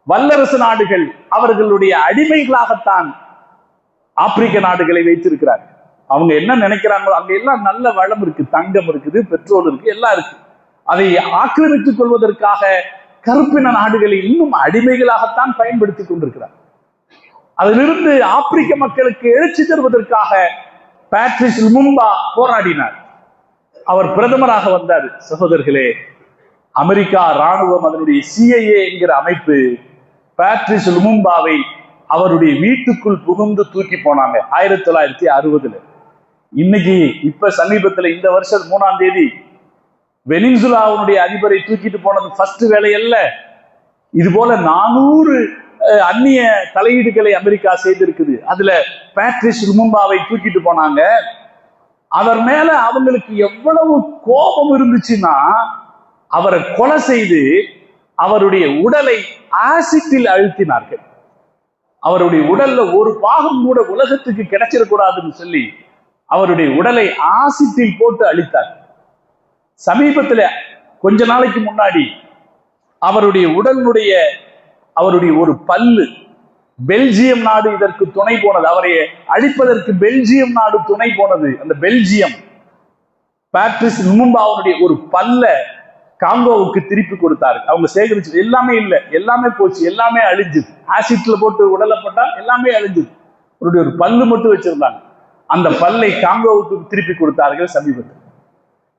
வல்லரசு நாடுகள் அவர்களுடைய அடிமைகளாகத்தான் ஆப்பிரிக்க நாடுகளை வைத்திருக்கிறார்கள். அவங்க என்ன நினைக்கிறாங்களோ அங்க எல்லாம் நல்ல வளம் இருக்கு, தங்கம் இருக்குது, பெட்ரோல் இருக்கு, எல்லாம் இருக்கு. அதை ஆக்கிரமித்துக் கொள்வதற்காக கருப்பின நாடுகளை இன்னும் அடிமைகளாகத்தான் பயன்படுத்தி கொண்டிருக்கிறார். அதிலிருந்து ஆப்பிரிக்க மக்களுக்கு எழுச்சி தருவதற்காக பேட்ரிஸ் லுமும்பா போராடினார். அவர் பிரதமராக வந்தார். சகோதரர்களே, அமெரிக்கா ராணுவம் அதனுடைய CIA என்கிற அமைப்பு பேட்ரிஸ் லுமும்பாவை அவருடைய வீட்டுக்குள் புகுந்து தூக்கி போனாங்க 1960. இன்னைக்கு இப்ப சமீபத்தில் இந்த வருஷம் 3ஆம் தேதி வெனிசுலாவுடைய அதிபரை தூக்கிட்டு போனது ஃபர்ஸ்ட் வேலை அல்ல. இது போல 400 அந்நிய தலையீடுகளை அமெரிக்கா செய்திருக்குது. அதுல பேட்ரிஸ் லுமும்பாவை தூக்கிட்டு போனாங்க. அவர் மேல அவங்களுக்கு எவ்வளவு கோபம் இருந்துச்சுன்னா, அவரை கொலை செய்து அவருடைய உடலை ஆசிட்டில் அழுத்தினார்கள். அவருடைய உடல்ல ஒரு பாகம் கூட உலகத்துக்கு கிடைச்சிடக்கூடாதுன்னு சொல்லி அவருடைய உடலை ஆசிட்டில் போட்டு அழித்தார். சமீபத்துல கொஞ்ச நாளைக்கு முன்னாடி அவருடைய உடலுடைய அவருடைய ஒரு பல்லு பெல்ஜியம் நாடு இதற்கு துணை போனது. அவரை அழிப்பதற்கு பெல்ஜியம் நாடு துணை போனது. அந்த பெல்ஜியம் பேட்ரிஸ் லுமும்பாவுடைய ஒரு பல்ல காங்கோவுக்கு திருப்பி கொடுத்தாரு. அவங்க சேகரிச்சு எல்லாமே இல்லை, எல்லாமே போச்சு, எல்லாமே அழிஞ்சுது. ஆசிட்ல போட்டு உடலை போட்டா எல்லாமே அழிஞ்சுது. அவருடைய ஒரு பல்லு மட்டும் வச்சிருந்தாங்க. அந்த பல்லை காங்கோவுக்கு திருப்பி கொடுத்தார்கள் சமீபத்தில்.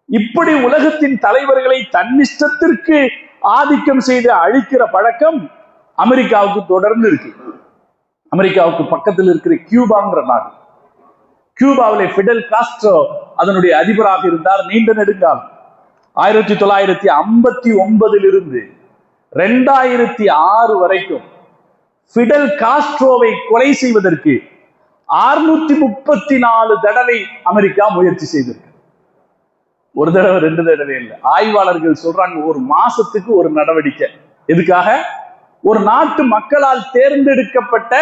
இப்படி உலகத்தின் தலைவர்களை தன்னிஷ்டத்திற்கு ஆதிக்கம் செய்து அழிக்கிற பழக்கம் அமெரிக்காவுக்கு தொடர்ந்து இருக்கு. அமெரிக்காவுக்கு பக்கத்தில் இருக்கிற கியூபாங்கிற நாடு. கியூபாவிலே ஃபிடல் காஸ்ட்ரோ அதனுடைய அதிபராக இருந்தார் நீண்ட நெடுங்காலம். 1959 2006 வரைக்கும் ஃபிடல் காஸ்ட்ரோவை கொலை செய்வதற்கு 634 தடவை அமெரிக்கா முயற்சி செய்திருக்கு. ஒரு தடவை 2 தடவை இல்லை. ஆய்வாளர்கள் சொல்றாங்க ஒரு மாசத்துக்கு ஒரு நடவடிக்கை. எதுக்காக? ஒரு நாட்டு மக்களால் தேர்ந்தெடுக்கப்பட்ட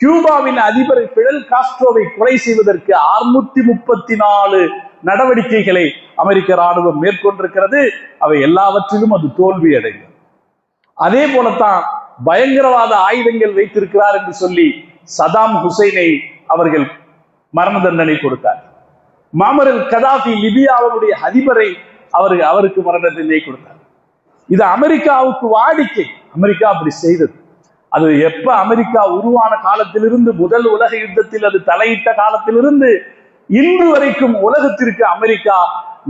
கியூபாவின் அதிபர் ஃபிடல் காஸ்ட்ரோவை கொலை செய்வதற்கு 634 நடவடிக்கைகளை அமெரிக்க ராணுவம் மேற்கொண்டிருக்கிறது. அவை எல்லாவற்றிலும் அது தோல்வி அடைந்தது. அதே போலத்தான் பயங்கரவாத ஆயுதங்கள் வைத்திருக்கிறார் என்று சொல்லி சதாம் ஹுசைனை அவர்கள் மரண தண்டனை கொடுத்தார். மாமர் அல் கதாஃபி லிபியாவுடைய அதிபரை அவருக்கு மரண தண்டனை கொடுத்தார். இது அமெரிக்காவுக்கு வாடிக்கை. அமெரிக்கா அப்படி செய்தது. அது எப்ப அமெரிக்கா உருவான காலத்திலிருந்து, முதல் உலக யுத்தத்தில் அது தலையிட்ட காலத்திலிருந்து இன்று வரைக்கும் உலகத்திற்கு அமெரிக்கா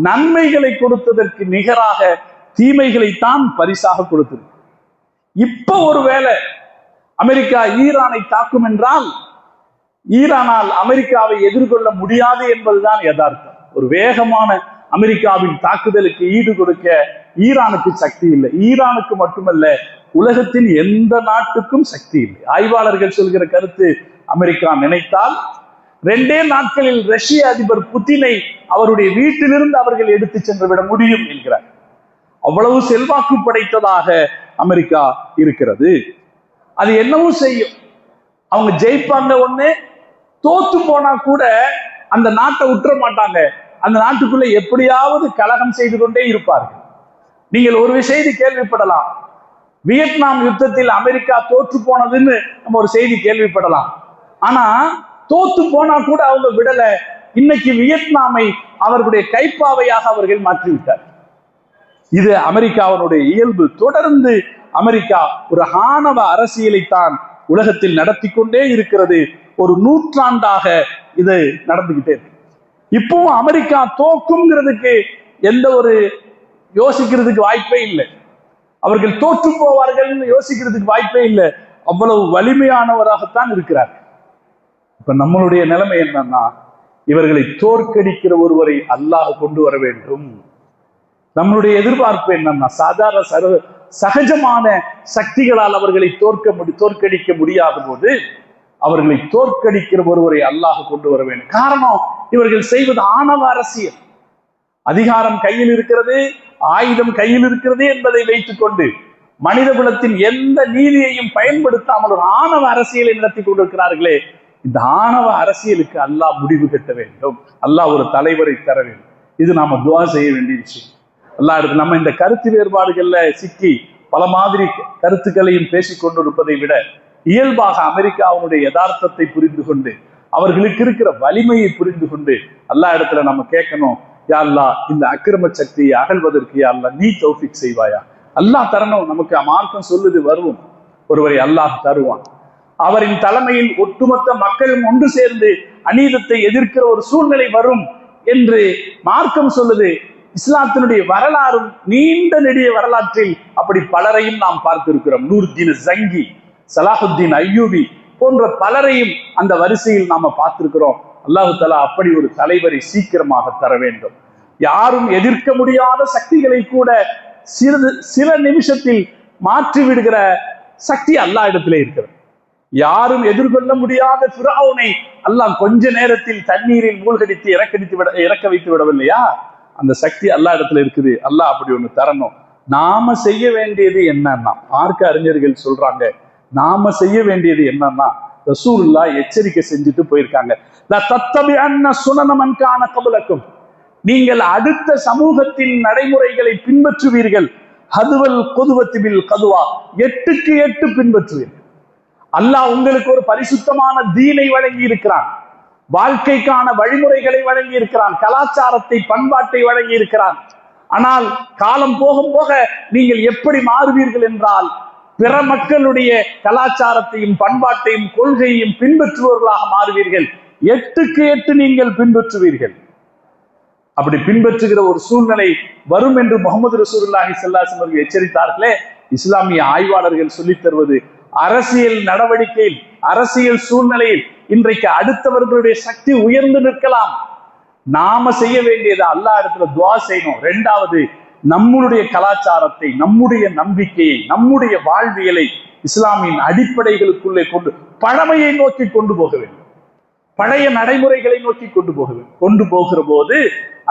நன்மைகளை கொடுத்ததற்கு நிகராக தீமைகளைத்தான் பரிசாக கொடுத்தது. இப்ப ஒருவேளை அமெரிக்கா ஈரானை தாக்கும் என்றால் ஈரானால் அமெரிக்காவை எதிர்கொள்ள முடியாது என்பதுதான் யதார்த்தம். ஒரு வேகமான அமெரிக்காவின் தாக்குதலுக்கு ஈடு கொடுக்க ஈரானுக்கு சக்தி இல்லை. ஈரானுக்கு மட்டுமல்ல, உலகத்தின் எந்த நாட்டுக்கும் சக்தி இல்லை. ஆய்வாளர்கள் சொல்கிற கருத்து, அமெரிக்கா நினைத்தால் 2 நாட்களில் ரஷ்ய அதிபர் புதினை அவருடைய வீட்டிலிருந்து அவர்கள் எடுத்து சென்று விட முடியும் என்கிறார். அவ்வளவு செல்வாக்கு படைத்ததாக அமெரிக்கா இருக்கிறது. அது என்னவும் செய்யும். அவங்க ஜெயிப்பாங்க ஒண்ணு, தோத்து போனா கூட அந்த நாட்டை உற்ற மாட்டாங்க. அந்த நாட்டுக்குள்ள எப்படியாவது கலகம் செய்து கொண்டே இருப்பார்கள். நீங்கள் ஒரு விஷயத்தை கேள்விப்படலாம். வியட்நாம் யுத்தத்தில் அமெரிக்கா தோற்று போனதுன்னு நம்ம ஒரு செய்தி கேள்விப்படலாம். ஆனா தோத்து போனா கூட அவங்க விடல. இன்னைக்கு வியட்நாமை அவர்களுடைய கைப்பாவையாக அவர்கள் மாற்றிவிட்டார். இது அமெரிக்காவினுடைய இயல்பு. தொடர்ந்து அமெரிக்கா ஒரு ஆணவ அரசியலைத்தான் உலகத்தில் நடத்தி கொண்டே இருக்கிறது. ஒரு நூற்றாண்டாக இது நடந்துகிட்டே இருக்கு. இப்பவும் அமெரிக்கா தோக்குங்கிறதுக்கு எந்த ஒரு யோசிக்கிறதுக்கு வாய்ப்பே இல்லை. அவர்கள் தோற்று போவார்கள் யோசிக்கிறதுக்கு வாய்ப்பே இல்லை. அவ்வளவு வலிமையானவராகத்தான் இருக்கிறார். இப்ப நம்மளுடைய நிலைமை என்னன்னா, இவர்களை தோற்கடிக்கிற ஒருவரை அல்லாஹ் கொண்டு வர வேண்டும். நம்மளுடைய எதிர்பார்ப்பு என்னன்னா, சாதாரண சகஜமான சக்திகளால் அவர்களை தோற்கடிக்க முடியாத போது அவர்களை தோற்கடிக்கிற ஒருவரை அல்லாஹ் கொண்டு வர வேண்டும். காரணம், இவர்கள் செய்வது ஆணவ அரசியல். அதிகாரம் கையில் இருக்கிறது, ஆயுதம் கையில் இருக்கிறது என்பதை வைத்துக் கொண்டு மனித குலத்தின் எந்த நீதியையும் பயன்படுத்தாமல் ஒரு ஆணவ அரசியலை நடத்தி கொண்டிருக்கிறார்களே. இந்த ஆணவ அரசியலுக்கு அல்லாஹ் முடிவு கட்ட வேண்டும். அல்லாஹ் ஒரு தலைவரை தர வேண்டும். இது நாம துஆ செய்ய வேண்டிய விஷயம். அல்லாஹ் எடுத்து நம்ம இந்த கருத்து வேறுபாடுகள்ல சிக்கி பல மாதிரி கருத்துக்களையும் பேசிக் கொண்டிருப்பதை விட இயல்பாக அமெரிக்காவுடைய யதார்த்தத்தை புரிந்து கொண்டு அவர்களுக்கு இருக்கிற வலிமையை புரிந்து கொண்டு அல்லாஹ் இடத்துல நம்ம கேட்கணும், யா அல்லாஹ் இந்த அக்கிரம சக்தியை அகழ்வதற்கு யா அல்லாஹ் நீ தௌஃபீக் செய்வாயா. அல்லாஹ் தரணும். நமக்கு மார்க்கம் சொல்லுது, வருவோம் ஒருவரை அல்லாஹ் தருவான். அவரின் தலைமையில் ஒட்டுமொத்த மக்களும் ஒன்று சேர்ந்து அநீதத்தை எதிர்க்கிற ஒரு சூழ்நிலை வரும் என்று மார்க்கம் சொல்லுது. இஸ்லாத்தினுடைய வரலாறும் நீண்ட நெடிய வரலாற்றில் அப்படி பலரையும் நாம் பார்த்திருக்கிறோம். நூர்தீன் ஜங்கி, சலாஹுத்தீன் அய்யூபி போன்ற பலரையும் அந்த வரிசையில் நாம பார்த்திருக்கிறோம். அல்லாஹு தஆலா அப்படி ஒரு தலைவரை சீக்கிரமாக தர வேண்டும். யாரும் எதிர்க்க முடியாத சக்திகளை கூட சில நிமிஷத்தில் மாற்றி விடுகிற சக்தி அல்லாஹ் இடத்திலே இருக்கிறது. யாரும் எதிர்கொள்ள முடியாத ஃபிரௌனை அல்லாஹ் கொஞ்ச நேரத்தில் தண்ணீரில் மூழ்கடித்து இறக்க வைத்து விடவில்லையா? அந்த சக்தி அல்லாஹ் இடத்துல இருக்குது. அல்லாஹ் அப்படி ஒண்ணு தரணும். நாம செய்ய வேண்டியது என்னன்னா, மார்க்க அறிஞர்கள் சொல்றாங்க, நாம செய்ய வேண்டியது என்னன்னா, ரசூலுல்லாஹ் எச்சரிக்கை செஞ்சுட்டு போயிருக்காங்க. நீங்கள் அடுத்த சமூகத்தின் நடைமுறைகளை பின்பற்றுவீர்கள். ஹதுவல் கொதுவத்திபில் கதுவா, 8க்கு 8 பின்பற்றுவீர்கள். அல்லாஹ் உங்களுக்கு ஒரு பரிசுத்தமான தீனை வழங்கி இருக்கிறான், வாழ்க்கைக்கான வழிமுறைகளை வழங்கி இருக்கிறான், கலாச்சாரத்தை பண்பாட்டை வழங்கி இருக்கிறான். ஆனால் காலம் போகும் போக நீங்கள் எப்படி மாறுவீர்கள் என்றால், பிற மக்களுடைய கலாச்சாரத்தையும் பண்பாட்டையும் கொள்கையையும் பின்பற்றுபவர்களாக மாறுவீர்கள். 8க்கு 8 நீங்கள் பின்பற்றுவீர்கள். அப்படி பின்பற்றுகிற ஒரு சூழ்நிலை வரும் என்று முகமது ரசூலுல்லாஹி ஸல்லல்லாஹு அலைஹி வஸல்லம் எச்சரித்தார்களே. இஸ்லாமிய ஆய்வாளர்கள் சொல்லித் தருவது, அரசியல் நடவடிக்கையில், அரசியல் சூழ்நிலையில் இன்றைக்கு அடுத்தவர்களுடைய சக்தி உயர்ந்து நிற்கலாம். நாம செய்ய வேண்டியது அல்லாஹ் இடத்துல துஆ செய்யணும். 2வது, நம்முடைய கலாச்சாரத்தை, நம்முடைய நம்பிக்கையை, நம்முடைய வாழ்வியலை இஸ்லாமின் அடிப்படைகளுக்குள்ளே பழமையை நோக்கி கொண்டு போக வேண்டும். பழைய நடைமுறைகளை நோக்கி கொண்டு போகிற போது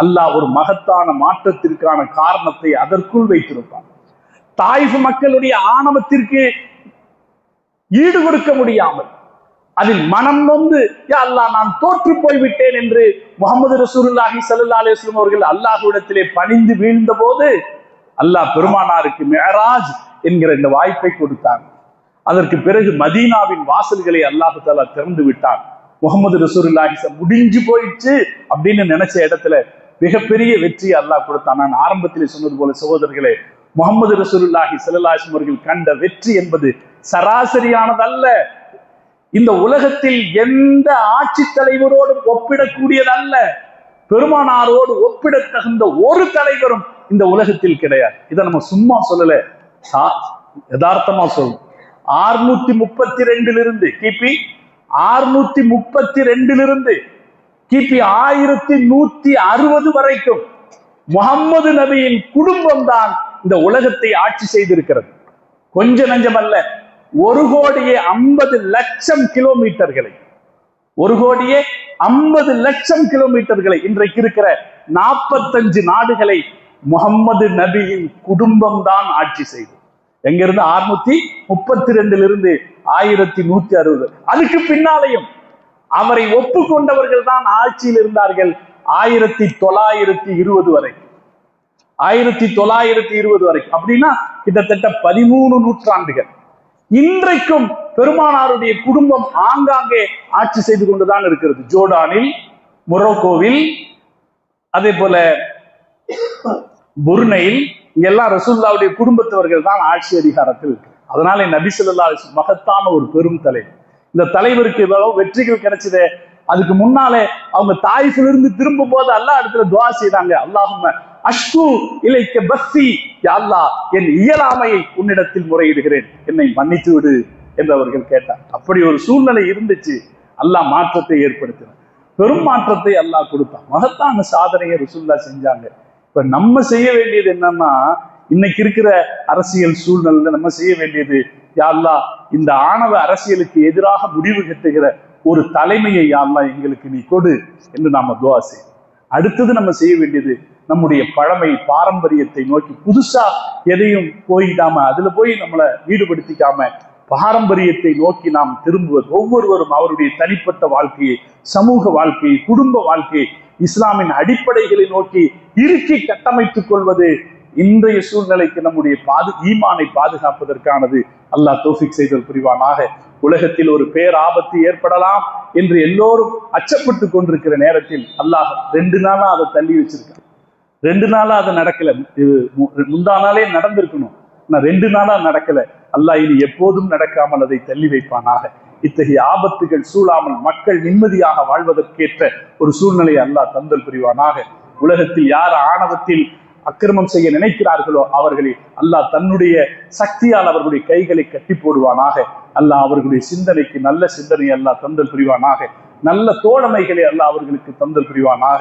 அல்லாஹ் ஒரு மகத்தான மாற்றத்திற்கான காரணத்தை அதற்குள் வைத்திருப்பான். தாயிஃப் மக்களுடைய ஆணவத்திற்கு ஈடு கொடுக்க முடியாமல் அதில் மனம் நொந்து, யா அல்லாஹ் நான் தோற்று போய்விட்டேன் என்று முஹம்மது ரசூலுல்லாஹி ஸல்லல்லாஹு அலைஹி வஸல்லம் அவர்கள் அல்லாஹ்விடத்திலே பணிந்து வீழ்ந்த போது அல்லாஹ் பெருமானாருக்கு மிஅராஜ் என்கிற இந்த வாய்ப்பை கொடுத்தார். அதற்கு பிறகு மதீனாவின் வாசல்களை அல்லாஹ் தஆலா திறந்து விட்டார். முகமது ரசூலுல்லாஹி முடிஞ்சு போயிடுச்சு அப்படின்னு நினைச்ச இடத்துல மிகப்பெரிய வெற்றியை அல்லாஹ் கொடுத்தான். நான் ஆரம்பத்திலே சொன்னது போல சகோதரர்களே, முகமது ரசூலுல்லாஹி ஸல்லல்லாஹு அலைஹி வஸல்லம் அவர்கள் கண்ட வெற்றி என்பது சராசரியானதல்ல. இந்த உலகத்தில் எந்த ஆட்சி தலைவரோடும் ஒப்பிடக்கூடியதல்ல. பெருமானாரோடு ஒப்பிட தகுந்த ஒரு தலைவரும் இந்த உலகத்தில் கிடையாது. இதை நம்ம சும்மா சொல்லல, யதார்த்தமா சொல்லும். 632 கிபி 632 கிபி 1160 வரைக்கும் முகம்மது நபியின் குடும்பம் தான் இந்த உலகத்தை ஆட்சி செய்திருக்கிறது. கொஞ்ச நஞ்சமல்ல, 1,50,00,000 கிலோமீட்டர்களை, 1,50,00,000 கிலோமீட்டர்களை, இன்றைக்கு இருக்கிற 45 நாடுகளை முகம்மது நபியின் குடும்பம் தான் ஆட்சி செய்தது. எங்கிருந்து 632 1160. அதுக்கு பின்னாலையும் அவரை ஒப்புக்கொண்டவர்கள் தான் ஆட்சியில் இருந்தார்கள் 1920 வரை. 1920 வரைக்கும் அப்படின்னா கிட்டத்தட்ட 13 நூற்றாண்டுகள். இன்றைக்கும் பெருமானாருடைய குடும்பம் ஆங்காங்கே ஆட்சி செய்து கொண்டுதான் இருக்கிறது. ஜோர்டானில், மொரோக்கோவில், அதே போல புருனையில், இங்கெல்லாம் ரசூலுல்லாஹ்வுடைய குடும்பத்தவர்கள் தான் ஆட்சி அதிகாரத்தில் இருக்கு. அதனால நபி ஸல்லல்லாஹு அலைஹி வஸல்லம் மகத்தான ஒரு பெரும் தலைவர். இந்த தலைவருக்கு எவ்வளவு வெற்றிகள் கிடைச்சது. அதுக்கு முன்னாலே அவங்க தாயிஃபிலிருந்து திரும்பும் போது அல்லாஹ் இடத்துல துஆ செய்தாங்க, அல்லாஹும்ம அஷ்கு இலைக்க பஸ்ஸி, யா அல்லாஹ் என் இயலாமையை உன்னிடத்தில் முறையிடுகிறேன், என்னை மன்னித்து விடு என்று அவர்கள் கேட்டார். அப்படி ஒரு சூழ்நிலை இருந்துச்சு. அல்லாஹ் மாற்றத்தை ஏற்படுத்தினார், பெரும் மாற்றத்தை அல்லாஹ் கொடுத்தான். மகத்தான சாதனையை ரசூலுல்லாஹ் செஞ்சாங்க. இப்ப நம்ம செய்ய வேண்டியது என்னன்னா, இன்னைக்கு இருக்கிற அரசியல் சூழ்நிலையில நம்ம செய்ய வேண்டியது, யா அல்லாஹ் இந்த ஆணவ அரசியலுக்கு எதிராக முடிவு கட்டுகிற ஒரு தலைமையை யா அல்லாஹ் எங்களுக்கு நீ கொடு என்று நாம துஆ செய்யணும். அடுத்தது நம்ம செய்ய வேண்டியது, நம்முடைய பழமை பாரம்பரியத்தை நோக்கி புதுசா எதையும் போயிடாம, அதுல போய் நம்மளை ஈடுபடுத்திக்காம பாரம்பரியத்தை நோக்கி நாம் திரும்புவது. ஒவ்வொருவரும் அவருடைய தனிப்பட்ட வாழ்க்கையை, சமூக வாழ்க்கையை, குடும்ப வாழ்க்கையை இஸ்லாமின் அடிப்படைகளை நோக்கி இறுக்கி கட்டமைத்துக் கொள்வது இன்றைய சூழ்நிலைக்கு நம்முடைய ஈமானை பாதுகாப்பதற்கானது அல்லாஹ் தௌஃபீக் செய்தல் புரிவானாக. உலகத்தில் ஒரு பேராபத்து ஏற்படலாம் என்று எல்லோரும் அச்சப்பட்டு கொண்டிருக்கிற நேரத்தில் அல்லாஹ் 2 நாளா அதை தள்ளி வச்சிருக்கான். 2 நாளா அது நடக்கல. முந்தா நாளே நடந்திருக்கணும், ஆனா 2 நாளா நடக்கல. அல்லாஹ் இனி எப்போதும் நடக்காமல் அதை தள்ளி வைப்பானாக. இத்தகைய ஆபத்துகள் சூழாமல் மக்கள் நிம்மதியாக வாழ்வதற்கேற்ற ஒரு சூழ்நிலையை அல்லாஹ் தந்தல் புரிவானாக. உலகத்தில் யார் ஆணவத்தில் அக்கிரமம் செய்ய நினைக்கிறார்களோ அவர்களை அல்லாஹ் தன்னுடைய சக்தியால் அவர்களுடைய கைகளை கட்டி போடுவானாக. அல்லாஹ் அவர்களுடைய சிந்தனைக்கு நல்ல சிந்தனை அல்லாஹ் தந்தல் புரிவானாக. நல்ல தோழமைகளை அல்லாஹ் அவர்களுக்கு தந்தல் புரிவானாக.